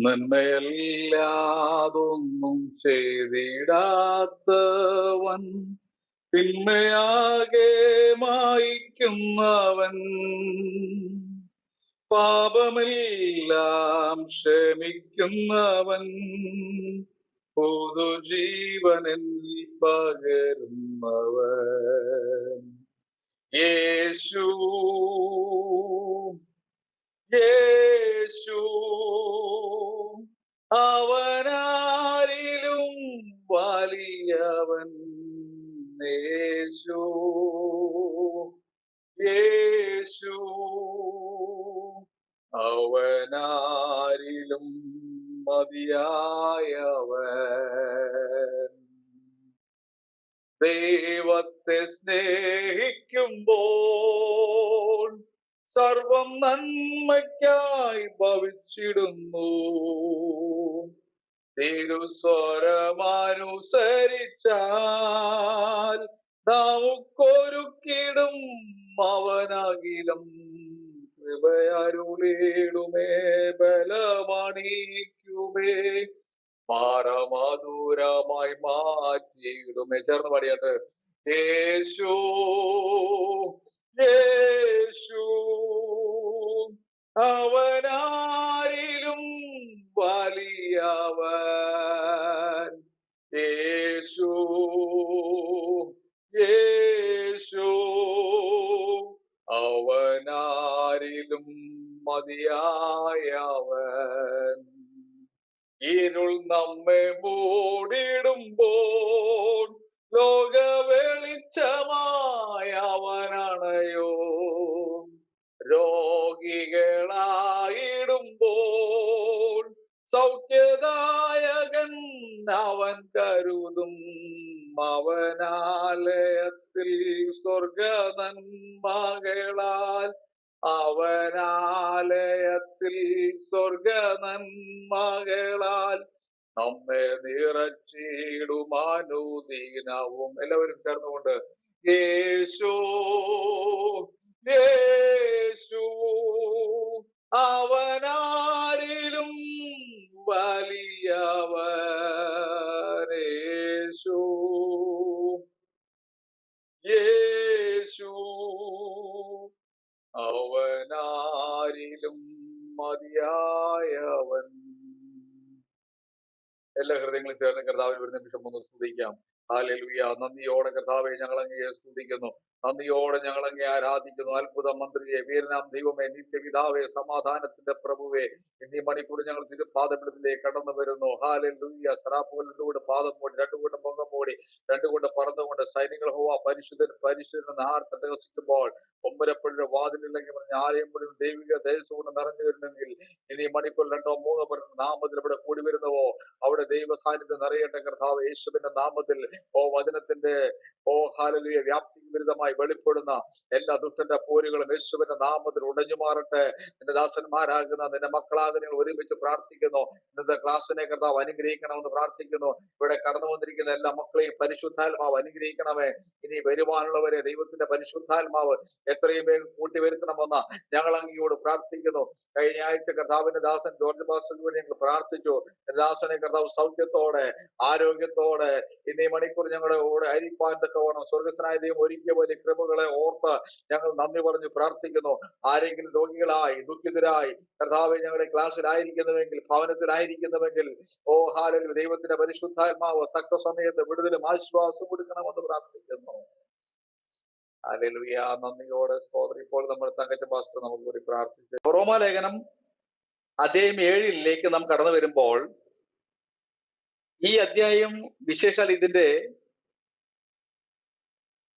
നന്മയല്ലാതൊന്നും ചെയ്തിടാത്തവൻ, തിന്മയാകെ മായിക്കുന്നവൻ, പാപമെല്ലാം ക്ഷമിക്കുന്നവൻ, പുതുജീവനിൽ പകരുന്നവൻ. യേശു യേശു അവനാരിലും വലിയവൻ. യേശു യേശു അവനാരിലും മതിയായവൻ. ദൈവത്തെ സ്നേഹിക്കുമ്പോൾ സർവം നന്മയ്ക്കായി ഭവിച്ചിടുന്നു. തിരുസ്വരമനുസരിച്ചാൽ നമുക്കൊരുക്കിടും അവനകിലം. കൃപയരുളിടുമേ, ബലമണിക്കുമേ, പാരമധുരമായി മാറ്റിയിടുമേ. ചേർന്ന് പാടിയാട്ട്. യേശു യേശു അവനാരിലും വലിയവൻ. യേശു യേശു അവനാരിലും മതിയായവൻ. ഇരുൾ നമ്മെ മൂടിടുമ്പോൾ ലോക വെളിച്ചമായ അവനാണയോ. രോഗികളായിടുമ്പോൾ സൗഖ്യദായകൻ അവൻ കരുതും. അവനാലയത്തിൽ സ്വർഗ നന്മകളാൽ, അവനാലയത്തിൽ സ്വർഗ നന്മകളാൽ നമ്മെ നിറച്ചിടുമാനുദീനവും. എല്ലാവരും ചേർന്നുകൊണ്ട് യേശു യേശു അവനാരിലും വലിയവൻ. യേശു യേശു അവനാരിലും മതിയായവൻ. എല്ലാ ഹൃദയങ്ങളും ചേർന്ന് കർത്താവിൽ ഒരു നിമിഷം ഒന്ന് സ്തുതിക്കാം. ഹല്ലേലൂയ. നന്ദിയോടെ കർത്താവെ ഞങ്ങൾ അങ്ങയെ സ്തുതിക്കുന്നു, നന്ദിയോടെ ഞങ്ങൾ അങ്ങയെ ആരാധിക്കുന്നു. അത്ഭുത മന്ത്രിയെ, വീരനാം ദൈവമേ, നിത്യപിതാവേ, സമാധാനത്തിന്റെ പ്രഭുവേ, ഇന്നീ മണിക്കൂർ ഞങ്ങൾ തിരുപാദപീഠത്തിലേക്ക് കടന്നു വരുന്നു. ഹല്ലേലൂയ. സറാപ്പുകളിലൂടെ പാദം മൂടി, രണ്ടുകൊണ്ട് മുഖം മൂടി, രണ്ടുകൊണ്ട് പറന്നുകൊണ്ട് സൈനികൾ ഹോവ പരിശുദ്ധൻ പരിശുദ്ധൻ ആർത്തട്ടഹസിക്കുമ്പോൾ ഒമ്പരപ്പുഴ വാതിലില്ലെങ്കിൽ പറഞ്ഞ ആലയം മുഴുവൻ ദൈവിക ദേശസുകൊണ്ട് നിറഞ്ഞു വരുന്നെങ്കിൽ ഇനി മണിക്കൂർ രണ്ടോ മൂന്നോ പേരുടെ നാമത്തിൽ ഇവിടെ കൂടി വരുന്നുവോ അവിടെ ദൈവ സാന്നിധ്യം നിറയട്ടെ കർത്താവ്. യേശുവിന്റെ നാമത്തിൽ വചനത്തിന്റെ ഹല്ലേലൂയ വ്യാപ്തിക്ക് വിരുദ്ധമായി വെളിപ്പെടുന്ന എല്ലാ ദുഷ്ടന്റെ പോരുകളും യേശുവിന്റെ നാമത്തിൽ ഉടഞ്ഞു മാറട്ടെ. നിന്റെ ദാസന്മാരാകുന്ന നിന്റെ മക്കളാകുന്ന നിങ്ങൾ ഒരുമിച്ച് പ്രാർത്ഥിക്കുന്നു. ഇന്നത്തെ ക്ലാസ്സിനെ കർത്താവ് അനുഗ്രഹിക്കണമെന്ന് പ്രാർത്ഥിക്കുന്നു. ഇവിടെ കടന്നു വന്നിരിക്കുന്ന എല്ലാ മക്കളെയും പരിശുദ്ധാത്മാവ് അനുഗ്രഹിക്കണമേ. ഇനി വരുവാനുള്ളവരെ ദൈവത്തിന്റെ പരിശുദ്ധാത്മാവ് എത്രയും വേഗം കൂട്ടി വരുത്തണമെന്ന് ഞങ്ങൾ അങ്ങയോട് പ്രാർത്ഥിക്കുന്നു. കഴിഞ്ഞ ആഴ്ച കർത്താവിന്റെ ദാസൻ ജോർജ് പാസ്റ്റർക്ക് വേണ്ടി ഞങ്ങൾ പ്രാർത്ഥിച്ചു. ദാസനെ കർത്താവ് സൗഖ്യത്തോടെ ആരോഗ്യത്തോടെ ഇന്നീ മണിക്കൂർ ഞങ്ങളുടെ കൂടെ അരിപ്പാൻ തക്കവണ്ണം സ്വർഗസ്നായ ദൈവം ഒരുക്കിയ വലിയ കൃപകളെ ഓർത്ത് ഞങ്ങൾ നന്ദി പറഞ്ഞു പ്രാർത്ഥിക്കുന്നു. ആരെങ്കിലും രോഗികളായി ദുഃഖിതരായി കർത്താവ് ഞങ്ങളുടെ ക്ലാസ്സിലായിരിക്കുന്നുവെങ്കിൽ, ഭവനത്തിലായിരിക്കുന്നുവെങ്കിൽ ഹല്ലേലൂയ ദൈവത്തിന്റെ പരിശുദ്ധാത്മാവ് തക്ക സമയത്ത് വിടുതലും ആശ്വാസം കൊടുക്കണമെന്ന് പ്രാർത്ഥിക്കുന്നു. ഹല്ലേലൂയ. നന്ദിയോടെ സ്തോത്രം. ഇപ്പോൾ നമ്മൾ തങ്കച്ച പാസ്റ്റർ നമുക്ക് കൂടി പ്രാർത്ഥിച്ചു. റോമാലേഖനം അധ്യായം 7 നാം കടന്നു വരുമ്പോൾ ഈ അധ്യായം വിശേഷാൽ ഇതിന്റെ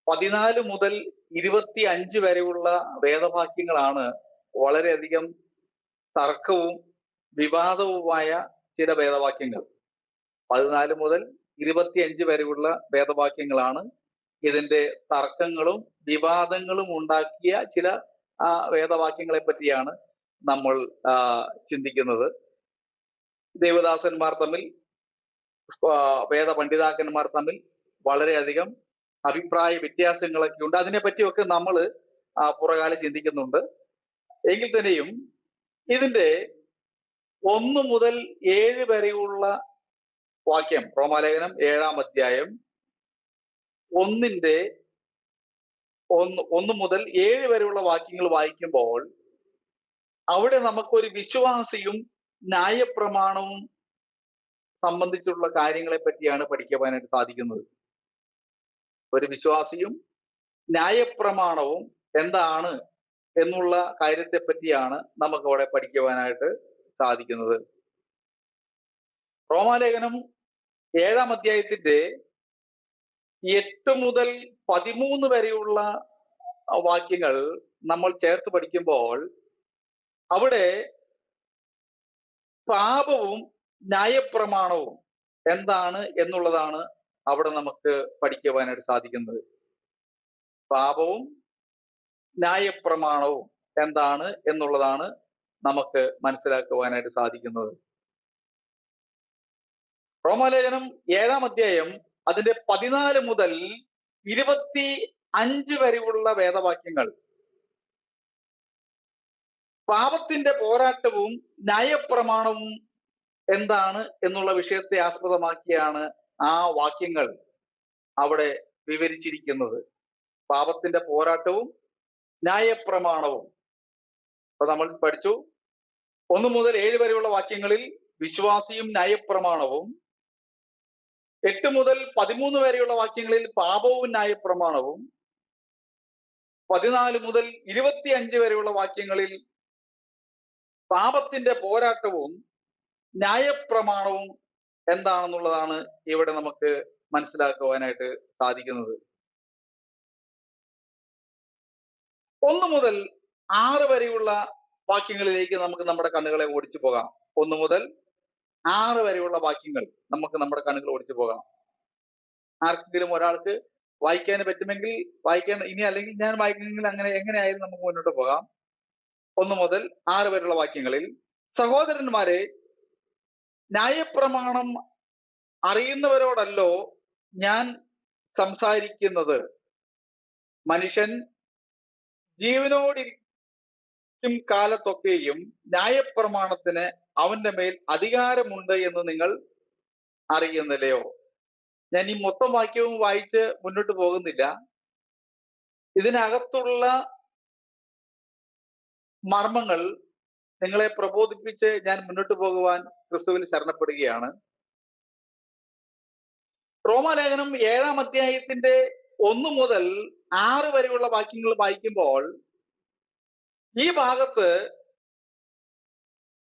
14 മുതൽ 25 വരെയുള്ള വേദവാക്യങ്ങളാണ് വളരെയധികം തർക്കവും വിവാദവുമായ ചില വേദവാക്യങ്ങൾ. 14 മുതൽ 25 വരെയുള്ള വേദവാക്യങ്ങളാണ് ഇതിന്റെ തർക്കങ്ങളും വിവാദങ്ങളും ഉണ്ടാക്കിയ ചില വേദവാക്യങ്ങളെ പറ്റിയാണ് നമ്മൾ ചിന്തിക്കുന്നത്. ദേവദാസന്മാർ തമ്മിൽ, വേദ പണ്ഡിതാക്കന്മാർ തമ്മിൽ വളരെയധികം അഭിപ്രായ വ്യത്യാസങ്ങളൊക്കെ ഉണ്ട്. അതിനെപ്പറ്റിയൊക്കെ നമ്മൾ പുറകാലെ ചിന്തിക്കുന്നുണ്ട്. എങ്കിൽ തന്നെയും ഇതിന്റെ 1 മുതൽ 7 വരെയുള്ള വാക്യം, റോമാലേഖനം 7-ാം അധ്യായം 1 മുതൽ 7 വരെയുള്ള വാക്യങ്ങൾ വായിക്കുമ്പോൾ അവിടെ നമുക്കൊരു വിശ്വാസിയും ന്യായപ്രമാണവും സംബന്ധിച്ചുള്ള കാര്യങ്ങളെ പറ്റിയാണ് പഠിക്കുവാനായിട്ട് സാധിക്കുന്നത്. ഒരു വിശ്വാസിയും ന്യായപ്രമാണവും എന്താണ് എന്നുള്ള കാര്യത്തെ പറ്റിയാണ് നമുക്ക് അവിടെ പഠിക്കുവാനായിട്ട് സാധിക്കുന്നത്. റോമാലേഖനം 7-ാം അധ്യായത്തിന്റെ 8 മുതൽ 13 വരെയുള്ള വാക്യങ്ങൾ നമ്മൾ ചേർത്ത് പഠിക്കുമ്പോൾ അവിടെ പാപവും ന്യായപ്രമാണവും എന്താണ് എന്നുള്ളതാണ് അവിടെ നമുക്ക് പഠിക്കുവാനായിട്ട് സാധിക്കുന്നത്. പാപവും ന്യായപ്രമാണവും എന്താണ് എന്നുള്ളതാണ് നമുക്ക് മനസ്സിലാക്കുവാനായിട്ട് സാധിക്കുന്നത്. റോമാലേഖനം 7-ാം അധ്യായം അതിന്റെ 14 മുതൽ 25 വരെയുള്ള വേദവാക്യങ്ങൾ പാപത്തിന്റെ പോരാട്ടവും ന്യായപ്രമാണവും എന്താണ് എന്നുള്ള വിഷയത്തെ ആസ്പദമാക്കിയാണ് ആ വാക്യങ്ങൾ അവിടെ വിവരിച്ചിരിക്കുന്നത്. പാപത്തിന്റെ പോരാട്ടവും ന്യായപ്രമാണവും. അപ്പൊ നമ്മൾ പഠിച്ചു 1 മുതൽ 7 വരെയുള്ള വാക്യങ്ങളിൽ വിശ്വാസിയും ന്യായപ്രമാണവും, 8 മുതൽ 13 വരെയുള്ള വാക്യങ്ങളിൽ പാപവും ന്യായപ്രമാണവും, 14 മുതൽ 25 വരെയുള്ള വാക്യങ്ങളിൽ പാപത്തിന്റെ പോരാട്ടവും ന്യായപ്രമാണവും എന്താണെന്നുള്ളതാണ് ഇവിടെ നമുക്ക് മനസ്സിലാക്കുവാനായിട്ട് സാധിക്കുന്നത്. 1 മുതൽ 6 വരെയുള്ള വാക്യങ്ങളിലേക്ക് നമുക്ക് നമ്മുടെ കണ്ണുകളെ ഓടിച്ചു പോകാം. 1 മുതൽ 6 വരെയുള്ള വാക്യങ്ങൾ നമുക്ക് നമ്മുടെ കണ്ണുകൾ ഓടിച്ചു പോകാം. ആർക്കെങ്കിലും ഒരാൾക്ക് വായിക്കാൻ പറ്റുമെങ്കിൽ വായിക്കാൻ, ഇനി അല്ലെങ്കിൽ ഞാൻ വായിക്കുമെങ്കിൽ അങ്ങനെ എങ്ങനെയായാലും നമുക്ക് മുന്നോട്ട് പോകാം. 1 മുതൽ 6 വരെയുള്ള വാക്യങ്ങളിൽ, സഹോദരന്മാരെ, ന്യായപ്രമാണം അറിയുന്നവരോടല്ലോ ഞാൻ സംസാരിക്കുന്നത്. മനുഷ്യൻ ജീവനോടിരിക്കും കാലത്തൊക്കെയും ന്യായപ്രമാണത്തിന് അവന്റെ മേൽ അധികാരമുണ്ട് എന്ന് നിങ്ങൾ അറിയുന്നില്ലയോ? ഞാൻ ഈ മൊത്തം വാക്യവും വായിച്ച് മുന്നോട്ട് പോകുന്നില്ല. ഇതിനകത്തുള്ള മർമ്മങ്ങൾ നിങ്ങളെ പ്രബോധിപ്പിച്ച് ഞാൻ മുന്നോട്ട് പോകുവാൻ ക്രിസ്തുവിൽ ശരണപ്പെടുകയാണ്. റോമാലേഖനം 7-ാം അധ്യായത്തിന്റെ 1 മുതൽ 6 വരെയുള്ള വാക്യങ്ങൾ വായിക്കുമ്പോൾ ഈ ഭാഗത്ത്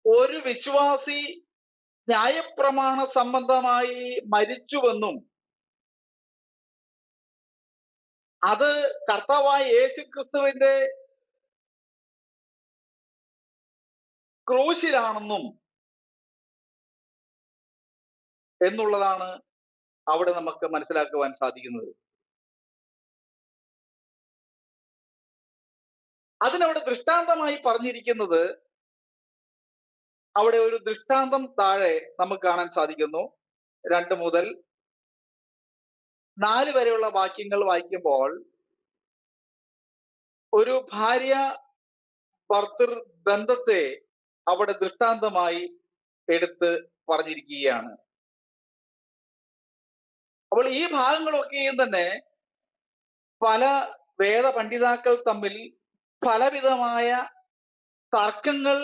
ഒരു വിശ്വാസി ന്യായപ്രമാണ സംബന്ധമായി മരിച്ചുവെന്നും അത് കർത്താവായ യേശുക്രിസ്തുവിന്റെ ക്രൂശിലാണെന്നും എന്നുള്ളതാണ് അവിടെ നമുക്ക് മനസ്സിലാക്കുവാൻ സാധിക്കുന്നത്. അതിനവിടെ ദൃഷ്ടാന്തമായി പറഞ്ഞിരിക്കുന്നത്, അവിടെ ഒരു ദൃഷ്ടാന്തം താഴെ നമുക്ക് കാണാൻ സാധിക്കുന്നു. 2 മുതൽ 4 വരെയുള്ള വാക്യങ്ങൾ വായിക്കുമ്പോൾ ഒരു ഭാര്യ ഭർത്തൃ ബന്ധത്തെ അവിടെ ദൃഷ്ടാന്തമായി എടുത്ത് പറഞ്ഞിരിക്കുകയാണ്. അപ്പോൾ ഈ ഭാഗങ്ങളൊക്കെയും തന്നെ പല വേദ പണ്ഡിതാക്കൾ തമ്മിൽ പലവിധമായ തർക്കങ്ങൾ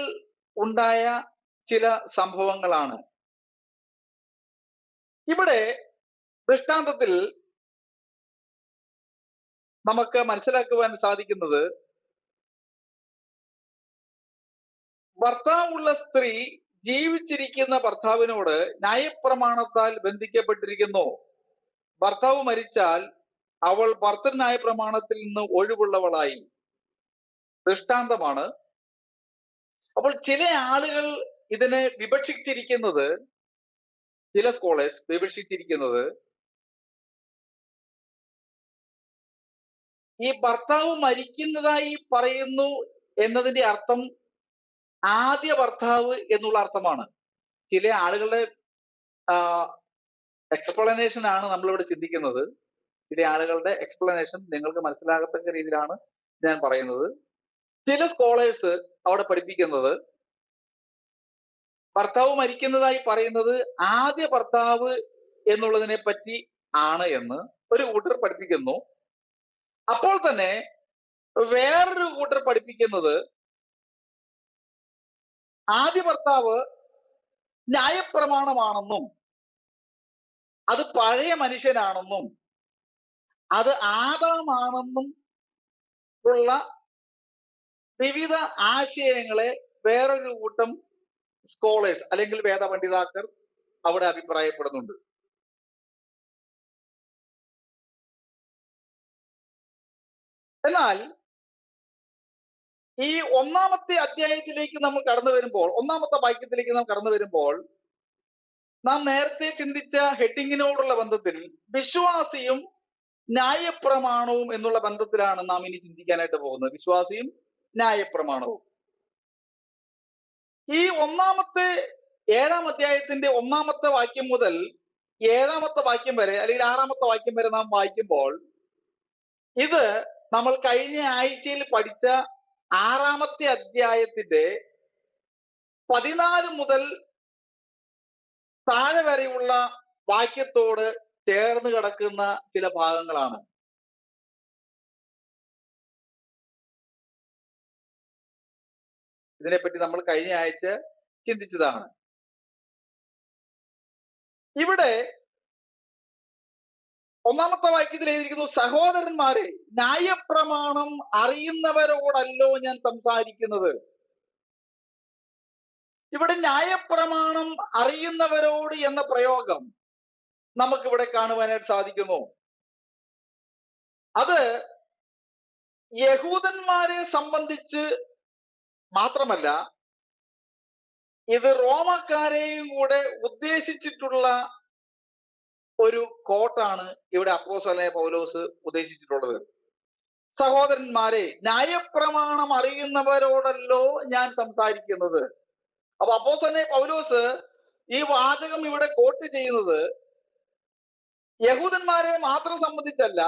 ഉണ്ടായ ചില സംഭവങ്ങളാണ്. ഇവിടെ ദൃഷ്ടാന്തത്തിൽ നമുക്ക് മനസ്സിലാക്കുവാൻ സാധിക്കുന്നത്, ഭർത്താവുള്ള സ്ത്രീ ജീവിച്ചിരിക്കുന്ന ഭർത്താവിനോട് ന്യായപ്രമാണത്താൽ ബന്ധിക്കപ്പെട്ടിരിക്കുന്നു. ഭർത്താവ് മരിച്ചാൽ അവൾ ഭർത്തൃ ന്യായപ്രമാണത്തിൽ നിന്ന് ഒഴിവുള്ളവളായി. ദൃഷ്ടാന്തമാണ്. അപ്പോൾ ചില ആളുകൾ ഇതിനെ വിവക്ഷിച്ചിരിക്കുന്നത്, ചില സ്കോളേഴ്സ് വിവക്ഷിച്ചിരിക്കുന്നത്, ഈ ഭർത്താവ് മരിക്കുന്നതായി പറയുന്നു എന്നതിന്റെ അർത്ഥം ആദ്യ ഭർത്താവ് എന്നുള്ള അർത്ഥമാണ്. ചില ആളുകളുടെ എക്സ്പ്ലനേഷൻ ആണ് നമ്മളിവിടെ ചിന്തിക്കുന്നത്. ചില ആളുകളുടെ എക്സ്പ്ലനേഷൻ നിങ്ങൾക്ക് മനസ്സിലാകത്തക്ക രീതിയിലാണ് ഞാൻ പറയുന്നത്. ചില സ്കോളേഴ്സ് അവിടെ പഠിപ്പിക്കുന്നത് ഭർത്താവ് മരിക്കുന്നതായി പറയുന്നത് ആദ്യ ഭർത്താവ് എന്നുള്ളതിനെ പറ്റി ആണ് എന്ന് ഒരു കൂട്ടർ പഠിപ്പിക്കുന്നു. അപ്പോൾ തന്നെ വേറൊരു കൂട്ടർ പഠിപ്പിക്കുന്നത് ആദ്യ ഭർത്താവ് ന്യായപ്രമാണമാണെന്നും അത് പഴയ മനുഷ്യനാണെന്നും അത് ആദാമാണെന്നും ഉള്ള വിവിധ ആശയങ്ങളെ വേറൊരു കൂട്ടം സ്കോളേഴ്സ് അല്ലെങ്കിൽ വേദപണ്ഡിതാക്കർ അവിടെ അഭിപ്രായപ്പെടുന്നുണ്ട്. എന്നാൽ ഈ ഒന്നാമത്തെ അധ്യായത്തിലേക്ക് നമ്മൾ കടന്നു വരുമ്പോൾ, ഒന്നാമത്തെ വാക്യത്തിലേക്ക് നാം കടന്നു വരുമ്പോൾ, നാം നേരത്തെ ചിന്തിച്ച ഹെഡിങ്ങിനോടുള്ള ബന്ധത്തിൽ വിശ്വാസിയും ന്യായപ്രമാണവും എന്നുള്ള ബന്ധത്തിലാണ് നാം ഇനി ചിന്തിക്കാനായിട്ട് പോകുന്നത്. വിശ്വാസിയും ന്യായപ്രമാണവും. ഈ ഒന്നാമത്തെ 7-ാം അധ്യായത്തിന്റെ 1-ാമത്തെ വാക്യം മുതൽ 7-ാമത്തെ വാക്യം വരെ അല്ലെങ്കിൽ 6-ാമത്തെ വാക്യം വരെ നാം വായിക്കുമ്പോൾ ഇത് നമ്മൾ കഴിഞ്ഞ ആഴ്ചയിൽ പഠിച്ച 6-ാമത്തെ അധ്യായത്തിന്റെ 14 മുതൽ താഴെ വരെയുള്ള വാക്യത്തോട് ചേർന്ന് കിടക്കുന്ന ചില ഭാഗങ്ങളാണ്. ഇതിനെപ്പറ്റി നമ്മൾ കഴിഞ്ഞ ആഴ്ച ചിന്തിച്ചതാണ്. ഇവിടെ 1-ാമത്തെ വാക്യത്തിൽ എഴുതിയിരിക്കുന്നു, സഹോദരന്മാരെ, ന്യായപ്രമാണം അറിയുന്നവരോടല്ലോ ഞാൻ സംസാരിക്കുന്നത്. ഇവിടെ ന്യായപ്രമാണം അറിയുന്നവരോട് എന്ന പ്രയോഗം നമുക്കിവിടെ കാണുവാനായിട്ട് സാധിക്കുന്നു. അത് യഹൂദന്മാരെ സംബന്ധിച്ച് മാത്രമല്ല, ഇത് റോമക്കാരെയും കൂടെ ഉദ്ദേശിച്ചിട്ടുള്ള ഒരു കോട്ടാണ് ഇവിടെ അപ്പോസ്തലനായ പൗലോസ് ഉദ്ദേശിച്ചിട്ടുള്ളത്. സഹോദരന്മാരെ, ന്യായപ്രമാണം അറിയുന്നവരോടല്ലോ ഞാൻ സംസാരിക്കുന്നത്. അപ്പൊ അപ്പോസ്തലനായ പൗലോസ് ഈ വാചകം ഇവിടെ കോട്ട് ചെയ്യുന്നത് യഹൂദന്മാരെ മാത്രം സംബന്ധിച്ചല്ല,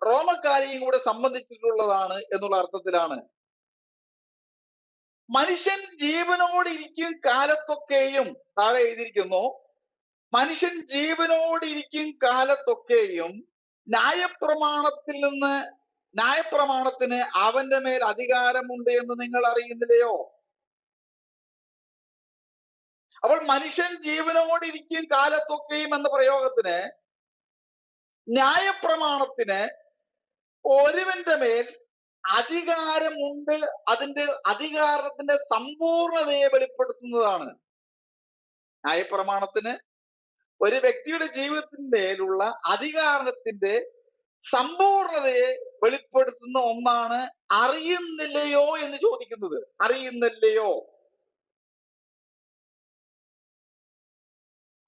റോമക്കാരെയും കൂടെ സംബന്ധിച്ചിട്ടുള്ളതാണ് എന്നുള്ള അർത്ഥത്തിലാണ്. മനുഷ്യൻ ജീവനോടിരിക്കും കാലത്തൊക്കെയും, താഴെ എഴുതിയിരിക്കുന്നു, മനുഷ്യൻ ജീവനോടിരിക്കും കാലത്തൊക്കെയും ന്യായപ്രമാണത്തിന് അവന്റെ മേൽ അധികാരമുണ്ട് എന്ന് നിങ്ങൾ അറിയുന്നില്ലയോ? അപ്പോൾ മനുഷ്യൻ ജീവനോടിരിക്കും കാലത്തൊക്കെയും എന്ന പ്രയോഗത്തിന് ന്യായപ്രമാണത്തിന് ഒരുവന്റെ മേൽ അധികാരമുണ്ട്, അതിന്റെ അധികാരത്തിന്റെ സമ്പൂർണതയെ വെളിപ്പെടുത്തുന്നതാണ്. ന്യായപ്രമാണത്തിന് ഒരു വ്യക്തിയുടെ ജീവിതത്തിന്മേലുള്ള അധികാരത്തിന്റെ സമ്പൂർണതയെ വെളിപ്പെടുത്തുന്ന ഒന്നാണ് അറിയുന്നില്ലയോ എന്ന് ചോദിക്കുന്നത്. അറിയുന്നില്ലയോ?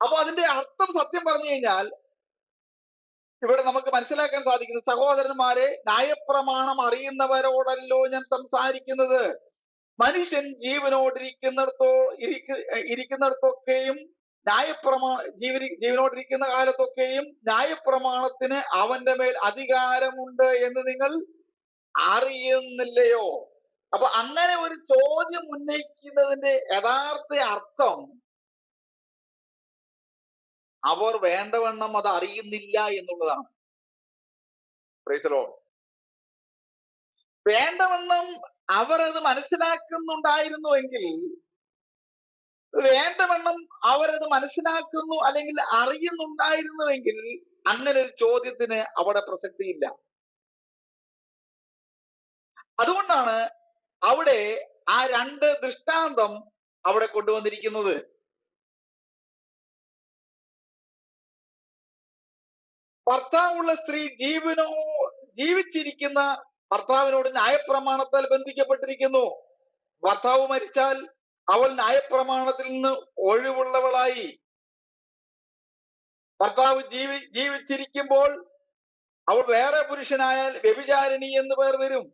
അപ്പൊ അതിന്റെ അർത്ഥം സത്യം പറഞ്ഞു കഴിഞ്ഞാൽ ഇവിടെ നമുക്ക് മനസ്സിലാക്കാൻ സാധിക്കുന്നത്, സഹോദരന്മാരെ, ന്യായപ്രമാണം അറിയുന്നവരോടല്ലോ ഞാൻ സംസാരിക്കുന്നത്. മനുഷ്യൻ ഇരിക്കുന്നിടത്തൊക്കെയും ജീവനോടിരിക്കുന്ന കാലത്തൊക്കെയും ന്യായപ്രമാണത്തിന് അവന്റെ മേൽ അധികാരമുണ്ട് എന്ന് നിങ്ങൾ അറിയുന്നില്ലയോ? അപ്പൊ അങ്ങനെ ഒരു ചോദ്യം ഉന്നയിക്കുന്നതിന്റെ യഥാർത്ഥ അർത്ഥം അവർ വേണ്ടവണ്ണം അത് അറിയുന്നില്ല എന്നുള്ളതാണ്. Praise the lord. വേണ്ടവണ്ണം അവർ അത് മനസ്സിലാക്കുന്നുണ്ടായിരുന്നുവെങ്കിൽ, വേണ്ടവണ്ണം അവരത് മനസ്സിലാക്കുന്നു അല്ലെങ്കിൽ അറിയുന്നുണ്ടായിരുന്നുവെങ്കിൽ അങ്ങനെ ഒരു ചോദ്യത്തിന് അവിടെ പ്രസക്തിയില്ല. അതുകൊണ്ടാണ് അവിടെ ആ 2 ദൃഷ്ടാന്തം അവിടെ കൊണ്ടുവന്നിരിക്കുന്നത്. ഭർത്താവുള്ള സ്ത്രീ ജീവിച്ചിരിക്കുന്ന ഭർത്താവിനോട് ന്യായപ്രമാണത്താൽ ബന്ധിക്കപ്പെട്ടിരിക്കുന്നു. ഭർത്താവ് മരിച്ചാൽ അവൾ ന്യായപ്രമാണത്തിൽ നിന്ന് ഒഴിവുള്ളവളായി. ഭർത്താവ് ജീവിച്ചിരിക്കുമ്പോൾ അവൾ വേറെ പുരുഷനായാൽ വ്യഭിചാരിണി എന്ന് പേർ വരും.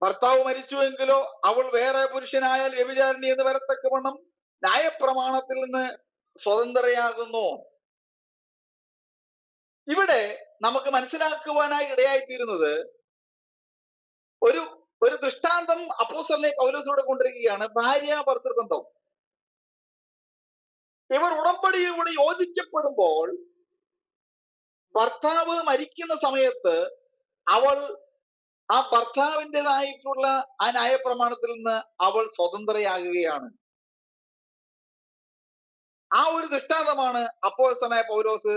ഭർത്താവ് മരിച്ചുവെങ്കിലോ അവൾ വേറെ പുരുഷനായാൽ വ്യഭിചാരിണി എന്ന് വരത്തക്കവണ്ണം ന്യായപ്രമാണത്തിൽ നിന്ന് സ്വതന്ത്രയാകുന്നു. ഇവിടെ നമുക്ക് മനസ്സിലാക്കുവാനായി ഇടയായിത്തീരുന്നത് ഒരു ദൃഷ്ടാന്തം അപ്പോസ്തലനായ പൗലോസ് ഇവിടെ കൊണ്ടിരിക്കുകയാണ്. ഭാര്യ ഭർത്തൃബന്ധം. ഇവർ ഉടമ്പടിയിലൂടെ യോജിക്കപ്പെടുമ്പോൾ ഭർത്താവ് മരിക്കുന്ന സമയത്ത് അവൾ ആ ഭർത്താവിൻ്റെതായിട്ടുള്ള ആ ന്യായപ്രമാണത്തിൽ നിന്ന് അവൾ സ്വതന്ത്രയാകുകയാണ്. ആ ഒരു ദൃഷ്ടാന്തമാണ് അപ്പോസ്തലനായ പൗലോസ്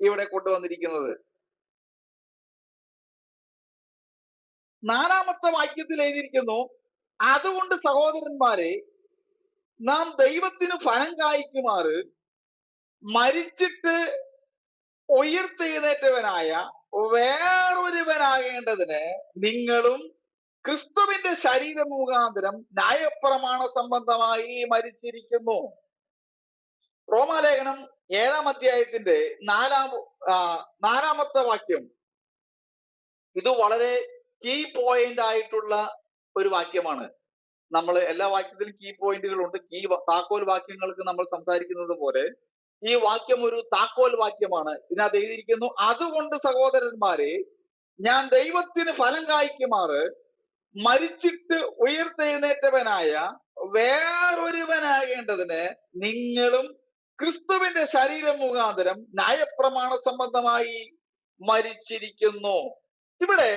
ഇവിടെ കൊണ്ടുവന്നിരിക്കുന്നത്. 4-ാമത്തെ വാക്യത്തിൽ എഴുതിയിരിക്കുന്നു, അതുകൊണ്ട് സഹോദരന്മാരെ, നാം ദൈവത്തിന് ഫലം കായ്ക്കുമാറ് മരിച്ചിട്ട് ഉയിർത്തെഴുന്നേറ്റവനായ വേറൊരുവനാകേണ്ടതിന് നിങ്ങളും ക്രിസ്തുവിന്റെ ശരീരം മുഖാന്തരം ന്യായപ്രമാണ സംബന്ധമായി മരിച്ചിരിക്കുന്നു. റോമാലേഖനം 7-ാം അധ്യായത്തിന്റെ 4-ാമത്തെ വാക്യം, ഇത് വളരെ കീ പോയിന്റ് ആയിട്ടുള്ള ഒരു വാക്യമാണ്. നമ്മൾ എല്ലാ വാക്യത്തിലും കീ പോയിന്റുകളുണ്ട്. താക്കോൽ വാക്യങ്ങൾക്ക് നമ്മൾ സംസാരിക്കുന്നത് പോലെ ഈ വാക്യം ഒരു താക്കോൽ വാക്യമാണ്. ഇതിനകത്ത് എഴുതിയിരിക്കുന്നു, അതുകൊണ്ട് സഹോദരന്മാരെ, ഞാൻ ദൈവത്തിന് ഫലം കായ്ക്കുമാറ് മരിച്ചിട്ട് ഉയിർത്തെഴുന്നേറ്റവനായ വേറൊരുവനാകേണ്ടതിന് നിങ്ങളും ക്രിസ്തുവിന്റെ ശരീരം മുഖാന്തരം ന്യായപ്രമാണ സംബന്ധമായി മരിച്ചിരിക്കുന്നു. ഇവിടെ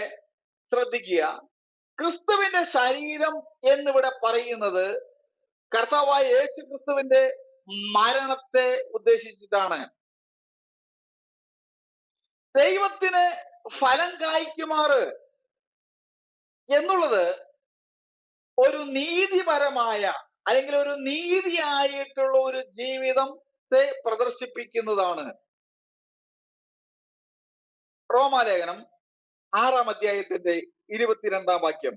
ശ്രദ്ധിക്കുക, ക്രിസ്തുവിന്റെ ശരീരം എന്നിവിടെ പറയുന്നത് കർത്താവായ യേശു ക്രിസ്തുവിന്റെ മരണത്തെ ഉദ്ദേശിച്ചിട്ടാണ്. ദൈവത്തിന് ഫലം കായ്ക്കുമാറ് എന്നുള്ളത് ഒരു നീതിപരമായ അല്ലെങ്കിൽ ഒരു നീതിയായിട്ടുള്ള ഒരു ജീവിതത്തെ പ്രദർശിപ്പിക്കുന്നതാണ്. റോമാലേഖനം 6-ാം അധ്യായത്തിന്റെ 22-ാം വാക്യം,